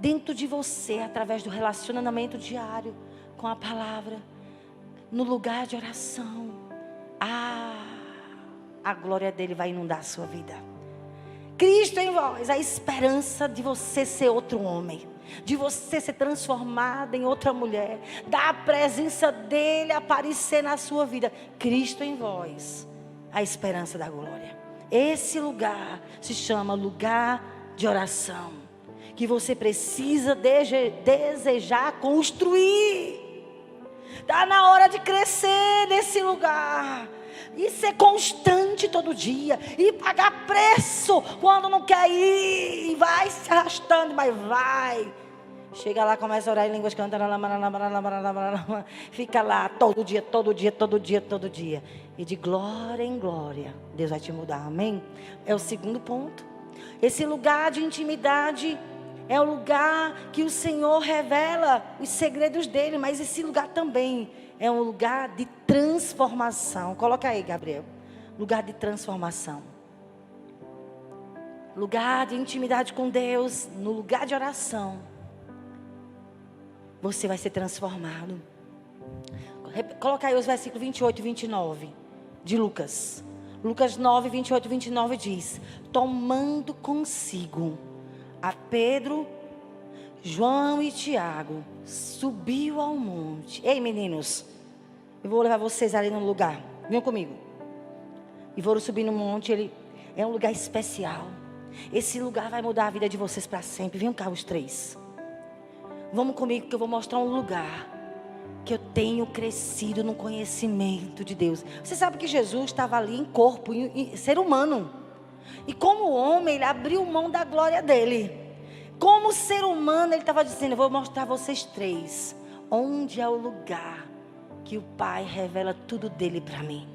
dentro de você, através do relacionamento diário com a palavra, no lugar de oração. A glória dele vai inundar a sua vida. Cristo em vós, a esperança de você ser outro homem, de você ser transformada em outra mulher, da presença dele aparecer na sua vida. Cristo em vós, a esperança da glória. Esse lugar se chama lugar de oração, que você precisa desejar construir. Está na hora de crescer nesse lugar. E ser constante todo dia. E pagar preço quando não quer ir. E vai se arrastando, mas vai. Chega lá, começa a orar em línguas, canta. Fica lá todo dia, todo dia, todo dia, todo dia. E de glória em glória, Deus vai te mudar, amém? É o segundo ponto. Esse lugar de intimidade é o lugar que o Senhor revela os segredos dele. Mas esse lugar também é um lugar de transformação. Coloca aí, Gabriel. Lugar de transformação. Lugar de intimidade com Deus. No lugar de oração, você vai ser transformado. Coloca aí os versículos 28 e 29 de Lucas. Lucas 9, 28 e 29 diz: tomando consigo a Pedro, João e Tiago, subiu ao monte. Ei, meninos, eu vou levar vocês ali no lugar. Venham comigo. E foram subir no monte. Ele é um lugar especial. Esse lugar vai mudar a vida de vocês para sempre. Venham cá os três. Vamos comigo que eu vou mostrar um lugar que eu tenho crescido no conhecimento de Deus. Você sabe que Jesus estava ali em corpo, em ser humano. E como homem, ele abriu mão da glória dele. Como ser humano, ele estava dizendo: eu vou mostrar a vocês três onde é o lugar que o Pai revela tudo dele para mim.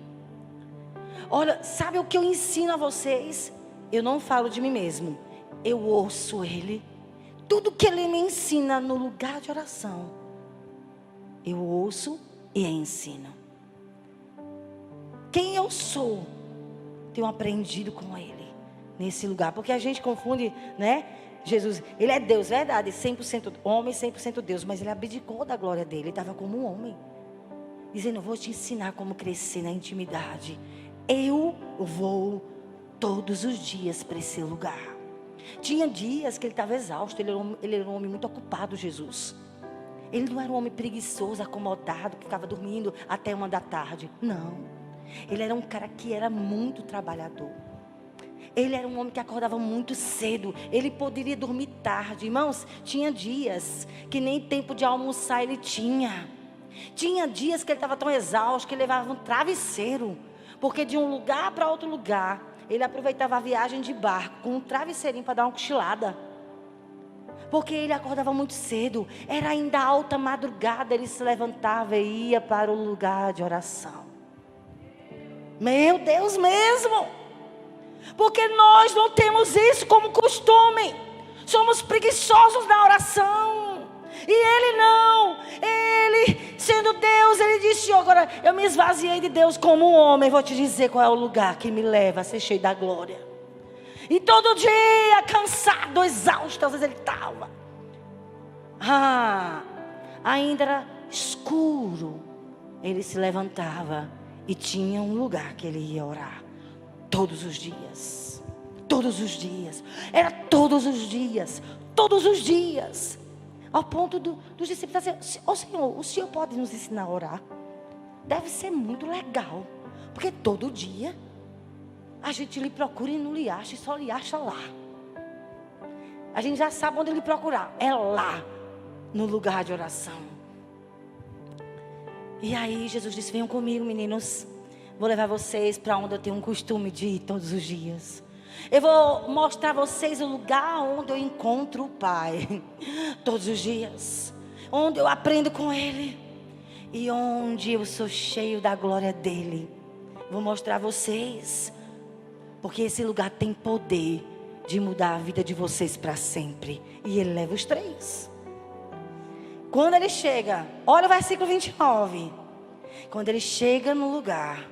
Olha, sabe o que eu ensino a vocês? Eu não falo de mim mesmo. Eu ouço ele. Tudo que ele me ensina no lugar de oração, eu ouço e ensino. Quem eu sou, tenho aprendido com ele nesse lugar. Porque a gente confunde, né? Jesus, ele é Deus, verdade, 100% homem, 100% Deus. Mas ele abdicou da glória dele, ele estava como um homem, dizendo: eu vou te ensinar como crescer na intimidade. Eu vou todos os dias para esse lugar. Tinha dias que ele estava exausto. Ele era um homem muito ocupado, Jesus. Ele não era um homem preguiçoso, acomodado, que ficava dormindo até 1 da tarde. Não. Ele era um cara que era muito trabalhador. Ele era um homem que acordava muito cedo. Ele poderia dormir tarde. Irmãos, tinha dias que nem tempo de almoçar ele tinha. Tinha dias que ele estava tão exausto que ele levava um travesseiro. Porque de um lugar para outro lugar, ele aproveitava a viagem de barco com um travesseirinho para dar uma cochilada. Porque ele acordava muito cedo. Era ainda alta madrugada, ele se levantava e ia para o lugar de oração. Meu Deus mesmo! Porque nós não temos isso como costume. Somos preguiçosos na oração. E ele não. Ele, sendo Deus, ele disse: agora eu me esvaziei de Deus como um homem. Vou te dizer qual é o lugar que me leva a ser cheio da glória. E todo dia, cansado, exausto, às vezes ele estava. Ainda era escuro. Ele se levantava e tinha um lugar que ele ia orar. Todos os dias. Todos os dias. Era todos os dias. Todos os dias. Ao ponto dos discípulos dizer: ô Senhor, o Senhor pode nos ensinar a orar? Deve ser muito legal. Porque todo dia a gente lhe procura e não lhe acha, e só lhe acha lá. A gente já sabe onde lhe procurar. É lá, no lugar de oração. E aí Jesus disse: venham comigo, meninos. Vou levar vocês para onde eu tenho um costume de ir todos os dias. Eu vou mostrar a vocês o lugar onde eu encontro o Pai todos os dias. Onde eu aprendo com Ele. E onde eu sou cheio da glória dEle. Vou mostrar a vocês. Porque esse lugar tem poder de mudar a vida de vocês para sempre. E ele leva os três. Quando ele chega, olha o versículo 29. Quando ele chega no lugar,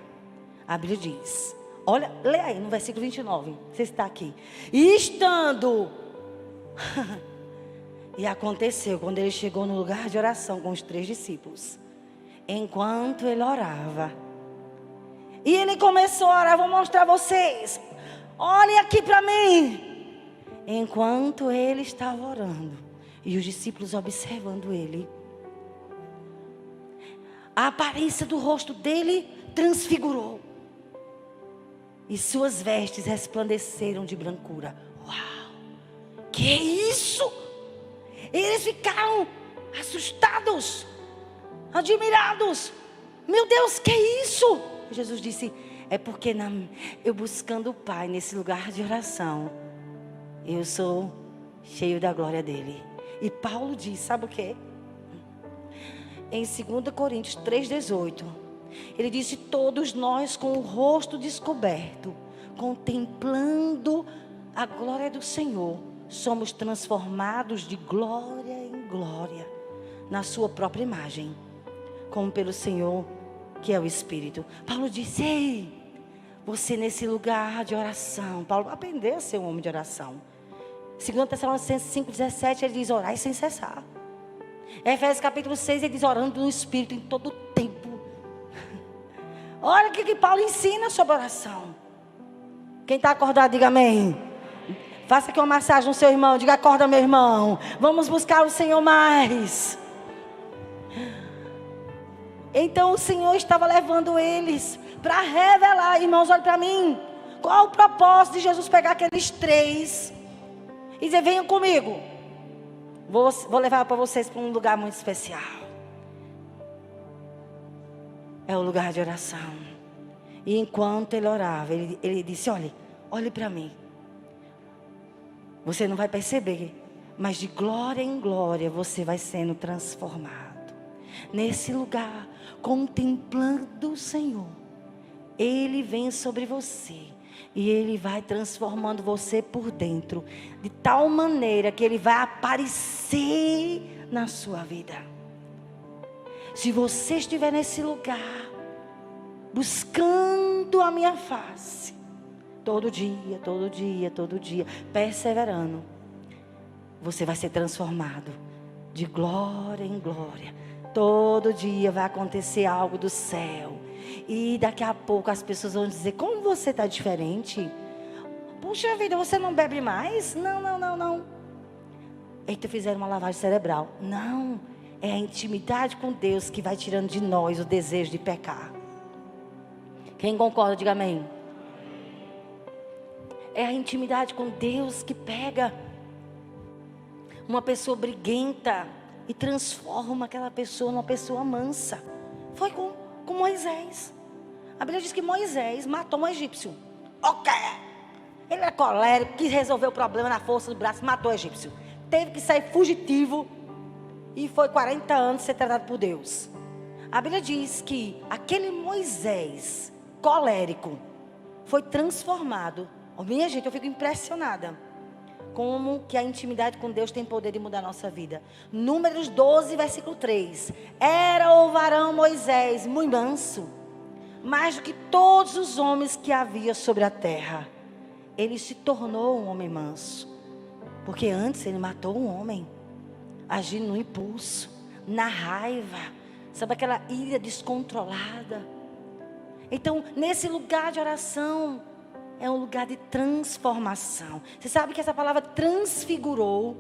a Bíblia diz, olha, lê aí no versículo 29. Você está aqui. E estando... E aconteceu, quando ele chegou no lugar de oração com os 3 discípulos. Enquanto ele orava... E ele começou a orar, vou mostrar a vocês. olhem aqui para mim. Enquanto ele estava orando e os discípulos observando ele, a aparência do rosto dele transfigurou e suas vestes resplandeceram de brancura. Uau! Que é isso? Eles ficaram assustados, admirados. Meu Deus, que é isso? Jesus disse: é porque eu buscando o Pai nesse lugar de oração, eu sou cheio da glória dele. E Paulo diz, sabe o quê? Em 2 Coríntios 3,18, ele disse: todos nós com o rosto descoberto, contemplando a glória do Senhor, somos transformados de glória em glória, na sua própria imagem, como pelo Senhor, que é o Espírito. Paulo disse: ei, você nesse lugar de oração. Paulo aprendeu a ser um homem de oração. 2 Tessalonicenses 5,17, ele diz: orai sem cessar. Efésios capítulo 6, ele diz: orando no Espírito em todo o tempo. Olha o que Paulo ensina sobre oração. Quem está acordado, diga amém. Faça aqui uma massagem no seu irmão, diga: acorda, meu irmão, vamos buscar o Senhor mais. Então o Senhor estava levando eles para revelar. Irmãos, olha para mim. Qual o propósito de Jesus pegar aqueles 3 e dizer: venham comigo, vou levar para vocês para um lugar muito especial. É o lugar de oração. E enquanto ele orava, ele disse: olhe para mim. Você não vai perceber, mas de glória em glória você vai sendo transformado. Nesse lugar, contemplando o Senhor, Ele vem sobre você e Ele vai transformando você por dentro, de tal maneira que Ele vai aparecer na sua vida. Se você estiver nesse lugar, buscando a minha face, todo dia, todo dia, todo dia, perseverando, você vai ser transformado de glória em glória. Todo dia vai acontecer algo do céu. E daqui a pouco as pessoas vão dizer: como você está diferente? Puxa vida, você não bebe mais? Não. Eita, fizeram uma lavagem cerebral. Não, é a intimidade com Deus que vai tirando de nós o desejo de pecar. Quem concorda, diga amém. É a intimidade com Deus que pega uma pessoa briguenta e transforma aquela pessoa numa pessoa mansa. Foi com Moisés. A Bíblia diz que Moisés matou um egípcio. Ok. Ele é colérico, quis resolver o problema na força do braço, matou o egípcio. Teve que sair fugitivo e foi 40 anos ser tratado por Deus. A Bíblia diz que aquele Moisés colérico foi transformado. Oh, minha gente, eu fico impressionada como que a intimidade com Deus tem poder de mudar a nossa vida. Números 12, versículo 3. Era o varão Moisés muito manso, mais do que todos os homens que havia sobre a terra. Ele se tornou um homem manso, porque antes ele matou um homem, agindo no impulso, na raiva, sabe, aquela ira descontrolada. Então, nesse lugar de oração, é um lugar de transformação. Você sabe que essa palavra transfigurou,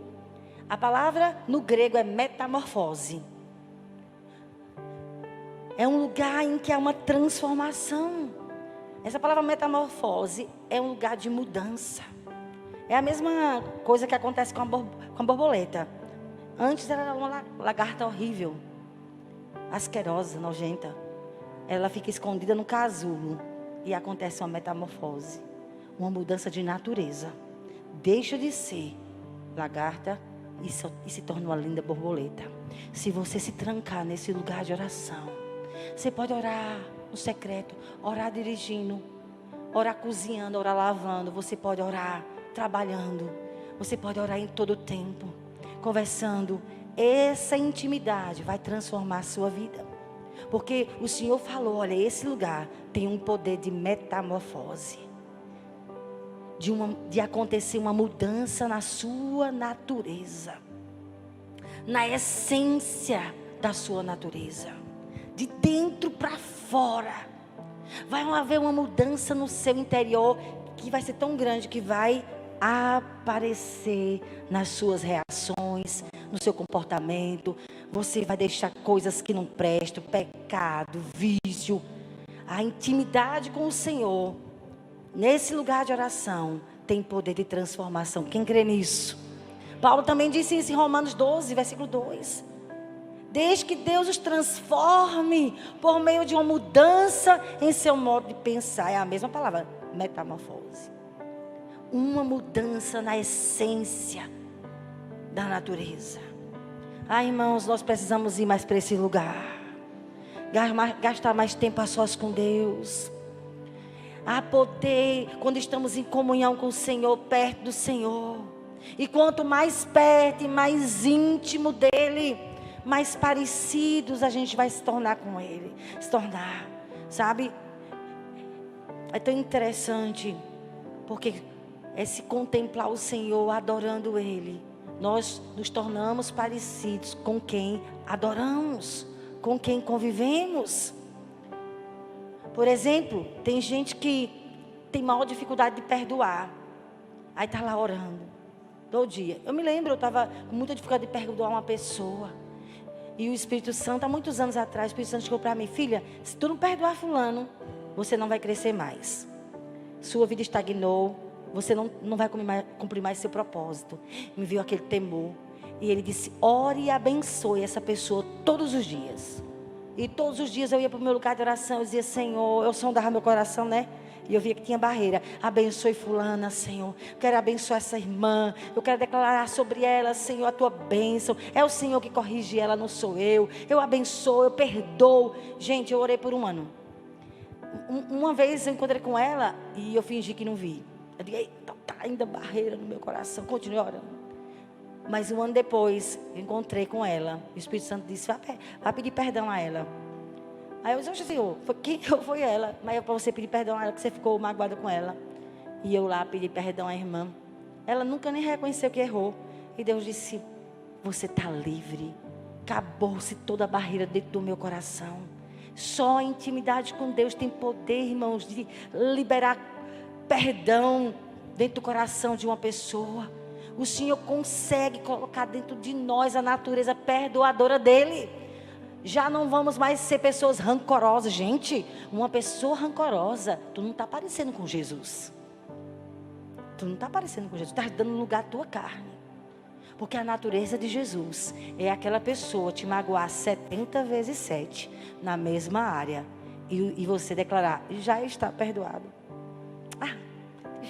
a palavra no grego é metamorfose. É um lugar em que há uma transformação. Essa palavra metamorfose é um lugar de mudança. É a mesma coisa que acontece com a borboleta. Antes ela era uma lagarta horrível, asquerosa, nojenta. Ela fica escondida no casulo e acontece uma metamorfose, uma mudança de natureza. Deixa de ser lagarta e se torna uma linda borboleta. Se você se trancar nesse lugar de oração, você pode orar no secreto, orar dirigindo, orar cozinhando, orar lavando. Você pode orar trabalhando. Você pode orar em todo o tempo, conversando. Essa intimidade vai transformar a sua vida. Porque o Senhor falou: olha, esse lugar tem um poder de metamorfose. De acontecer uma mudança na sua natureza. Na essência da sua natureza. De dentro para fora. Vai haver uma mudança no seu interior que vai ser tão grande que vai aparecer nas suas reações, no seu comportamento. Você vai deixar coisas que não prestam, pecado, vício. A intimidade com o Senhor, nesse lugar de oração, tem poder de transformação. Quem crê nisso? Paulo também disse isso em Romanos 12, versículo 2. Desde que Deus os transforme por meio de uma mudança em seu modo de pensar. É a mesma palavra, metamorfose. Uma mudança na essência da natureza. Irmãos, nós precisamos ir mais para esse lugar. Gastar mais tempo a sós com Deus. Poder, quando estamos em comunhão com o Senhor, perto do Senhor. E quanto mais perto e mais íntimo dEle, mais parecidos a gente vai se tornar com Ele. Se tornar, sabe? É tão interessante, porque é se contemplar o Senhor adorando Ele. Nós nos tornamos parecidos com quem adoramos, com quem convivemos. Por exemplo, tem gente que tem maior dificuldade de perdoar. Aí está lá orando, todo dia. Eu me lembro, eu estava com muita dificuldade de perdoar uma pessoa. E o Espírito Santo, há muitos anos atrás, o Espírito Santo chegou para mim: filha, se tu não perdoar fulano, você não vai crescer mais. Sua vida estagnou, você não vai cumprir mais seu propósito. Me veio aquele temor. E ele disse: ore e abençoe essa pessoa todos os dias. E todos os dias eu ia para o meu lugar de oração, eu dizia: Senhor, eu sondava meu coração, né? E eu via que tinha barreira. Abençoe fulana, Senhor. Eu quero abençoar essa irmã. Eu quero declarar sobre ela, Senhor, a tua bênção. É o Senhor que corrige ela, não sou eu. Eu abençoo, eu perdoo. Gente, eu orei por um ano. Uma vez eu encontrei com ela e eu fingi que não vi. Eu digo: eita, tá ainda barreira no meu coração. Continue orando. Mas um ano depois, eu encontrei com ela. O Espírito Santo disse: vai pedir perdão a ela. Aí eu disse: Senhor, foi ela. Mas é para você pedir perdão a ela, que você ficou magoada com ela. E eu lá pedi perdão à irmã. Ela nunca nem reconheceu que errou. E Deus disse: você está livre. Acabou-se toda a barreira dentro do meu coração. Só a intimidade com Deus tem poder, irmãos, de liberar perdão dentro do coração de uma pessoa. O Senhor consegue colocar dentro de nós a natureza perdoadora dEle. Já não vamos mais ser pessoas rancorosas. Gente, uma pessoa rancorosa, tu não está parecendo com Jesus. Tu não está parecendo com Jesus. Tu está dando lugar à tua carne. Porque a natureza de Jesus é aquela pessoa te magoar 70 vezes 7 na mesma área. E você declarar: já está perdoado.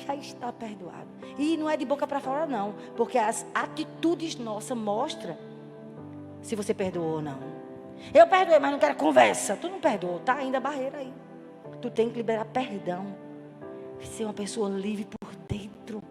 Já está perdoado. E não é de boca para fora não. Porque as atitudes nossas mostram se você perdoou ou não. Eu perdoei, mas não quero conversa. Tu não perdoou, tá ainda a barreira aí. Tu tem que liberar perdão. Ser uma pessoa livre por dentro.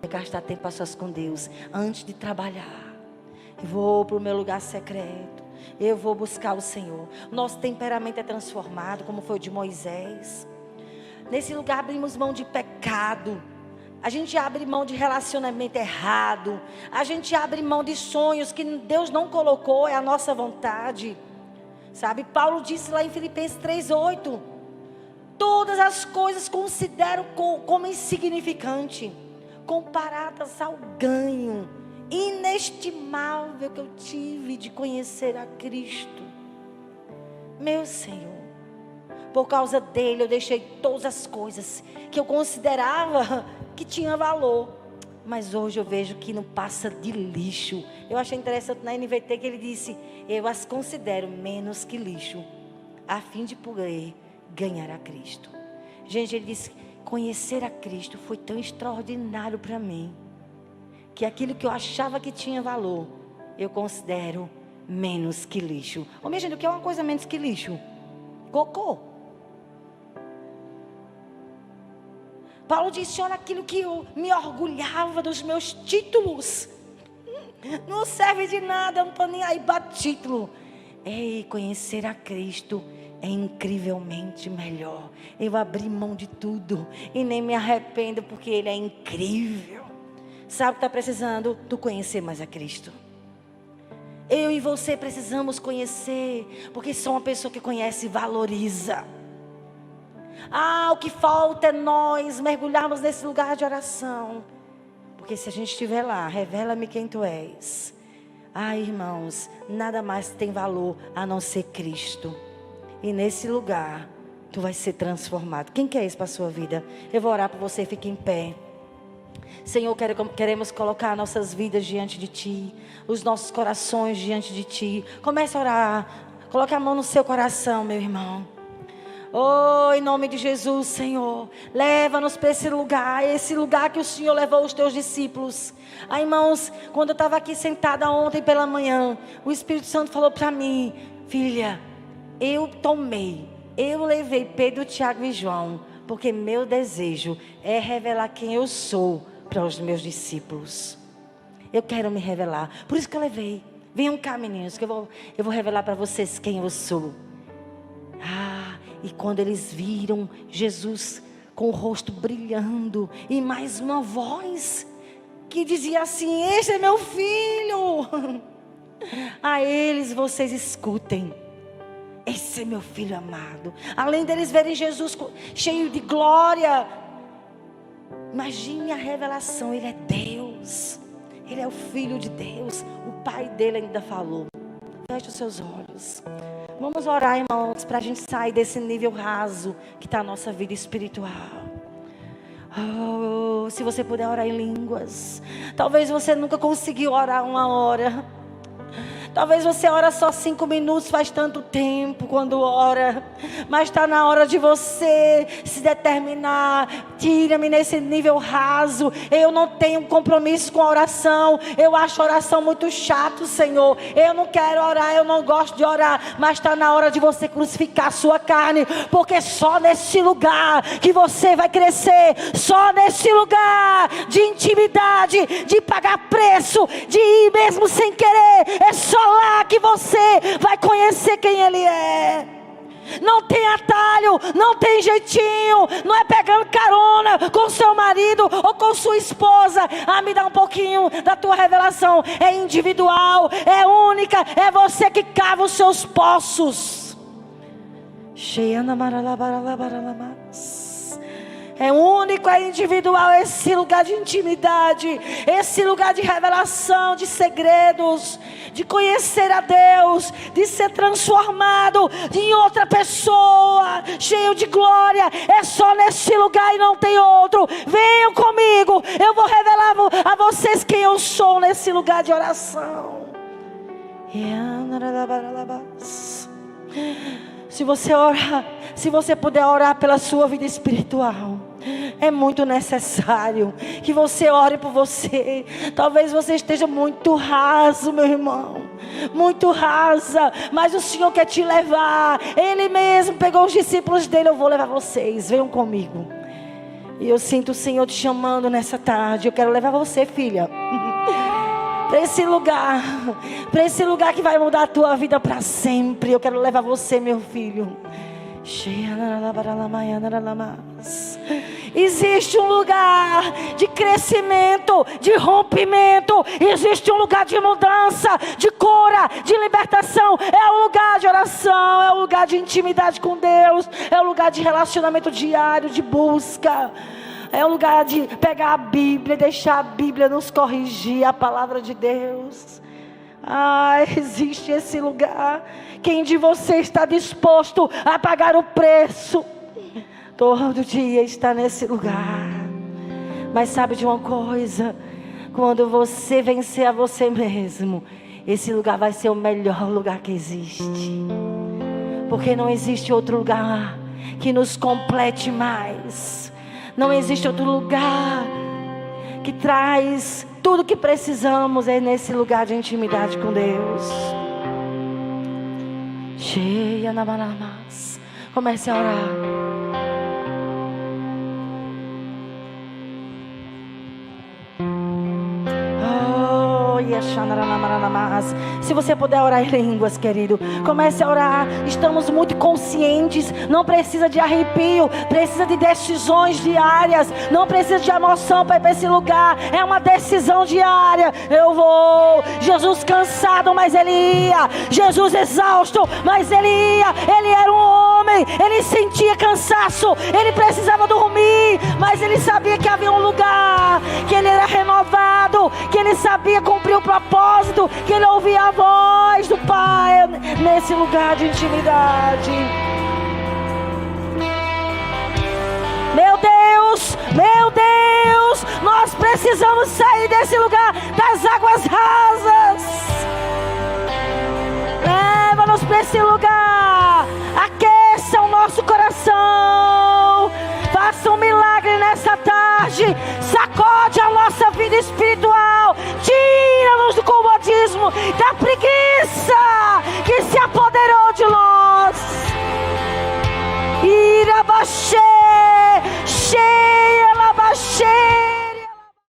Gastar tempo a sós com Deus antes de trabalhar. Eu vou para o meu lugar secreto. Eu vou buscar o Senhor. Nosso temperamento é transformado, como foi o de Moisés. Nesse lugar abrimos mão de pecado. A gente abre mão de relacionamento errado. A gente abre mão de sonhos que Deus não colocou, é a nossa vontade. Sabe, Paulo disse lá em Filipenses 3:8: todas as coisas considero como insignificante, comparadas ao ganho inestimável que eu tive de conhecer a Cristo. Meu Senhor, por causa dele eu deixei todas as coisas que eu considerava que tinha valor, mas hoje eu vejo que não passa de lixo. Eu achei interessante na NVT que ele disse: eu as considero menos que lixo, a fim de poder ganhar a Cristo. Gente, ele disse: conhecer a Cristo foi tão extraordinário para mim, que aquilo que eu achava que tinha valor, eu considero menos que lixo. Ô minha gente, o que é uma coisa menos que lixo? Cocô. Paulo disse: olha, aquilo que eu me orgulhava dos meus títulos, não serve de nada, eu não estou nem aí para título. Ei, conhecer a Cristo é incrivelmente melhor. Eu abri mão de tudo e nem me arrependo, porque Ele é incrível. Sabe o que está precisando? Tu conhecer mais a Cristo. Eu e você precisamos conhecer, porque só uma pessoa que conhece valoriza. O que falta é nós mergulharmos nesse lugar de oração. Porque se a gente estiver lá, revela-me quem tu és. Irmãos, nada mais tem valor a não ser Cristo. E nesse lugar, tu vai ser transformado. Quem quer isso para a sua vida? Eu vou orar por você, fique em pé. Senhor, queremos colocar nossas vidas diante de Ti, os nossos corações diante de Ti. Comece a orar, coloque a mão no seu coração, meu irmão. Em nome de Jesus, Senhor, leva-nos para esse lugar que o Senhor levou os Teus discípulos. Irmãos, quando eu estava aqui sentada ontem pela manhã, o Espírito Santo falou para mim: filha, eu levei Pedro, Tiago e João, porque meu desejo é revelar quem eu sou para os meus discípulos. Eu quero me revelar, por isso que eu levei. Venham cá, meninos, que eu vou revelar para vocês quem eu sou. E quando eles viram Jesus com o rosto brilhando, e mais uma voz que dizia assim: este é meu filho. A eles vocês escutem: esse é meu filho amado. Além deles verem Jesus cheio de glória, imagine a revelação: Ele é Deus, Ele é o Filho de Deus. O Pai dele ainda falou. Feche os seus olhos. Vamos orar, irmãos, para a gente sair desse nível raso que está a nossa vida espiritual. Se você puder orar em línguas. Talvez você nunca conseguiu orar 1 hora. Talvez você ora só 5 minutos, faz tanto tempo quando ora. Mas está na hora de você se determinar. Tira-me nesse nível raso. Eu não tenho compromisso com a oração. Eu acho a oração muito chato, Senhor. Eu não quero orar, eu não gosto de orar. Mas está na hora de você crucificar a sua carne. Porque só nesse lugar que você vai crescer. Só nesse lugar de intimidade, de pagar preço, de ir mesmo sem querer. É só lá que você vai conhecer quem Ele é. Não tem atalho, não tem jeitinho. Não é pegando carona com seu marido ou com sua esposa. Me dá um pouquinho da tua revelação. É individual, é única. É você que cava os seus poços. É único, é individual, esse lugar de intimidade, esse lugar de revelação, de segredos, de conhecer a Deus, de ser transformado em outra pessoa, cheio de glória. É só nesse lugar e não tem outro. Venham comigo, eu vou revelar a vocês quem eu sou nesse lugar de oração. Se você orar, se você puder orar pela sua vida espiritual, é muito necessário que você ore por você. Talvez você esteja muito raso, meu irmão, muito rasa, mas o Senhor quer te levar. Ele mesmo pegou os discípulos dele: eu vou levar vocês, venham comigo. E eu sinto o Senhor te chamando nessa tarde. Eu quero levar você, filha, para esse lugar que vai mudar a tua vida para sempre. Eu quero levar você, meu filho. Existe um lugar de crescimento, de rompimento. Existe um lugar de mudança, de cura, de libertação. É um lugar de oração, é um lugar de intimidade com Deus, é um lugar de relacionamento diário, de busca. É um lugar de pegar a Bíblia e deixar a Bíblia nos corrigir, a palavra de Deus. Existe esse lugar. Quem de vocês está disposto a pagar o preço? Todo dia está nesse lugar. Mas sabe de uma coisa? Quando você vencer a você mesmo, esse lugar vai ser o melhor lugar que existe. Porque não existe outro lugar que nos complete mais. Não existe outro lugar que traz tudo que precisamos. É nesse lugar de intimidade com Deus. Cheia na manamas. Comece a orar. Se você puder orar em línguas, querido, comece a orar. Estamos muito conscientes. Não precisa de arrepio, precisa de decisões diárias. Não precisa de emoção para ir para esse lugar. É uma decisão diária. Eu vou. Jesus cansado, mas ele ia. Jesus exausto, mas ele ia. Ele era um homem, ele sentia cansaço, ele precisava dormir, mas ele sabia que havia um lugar, que ele era renovado, que ele sabia cumprir o propósito, que ele ouvia a voz do Pai nesse lugar de intimidade. Meu Deus, nós precisamos sair desse lugar das águas rasas. Leva-nos para esse lugar, aqueça o nosso coração, faça um milagre nessa tarde, sacode a nossa vida espiritual, tira-nos do comodismo, da preguiça que se apoderou de nós.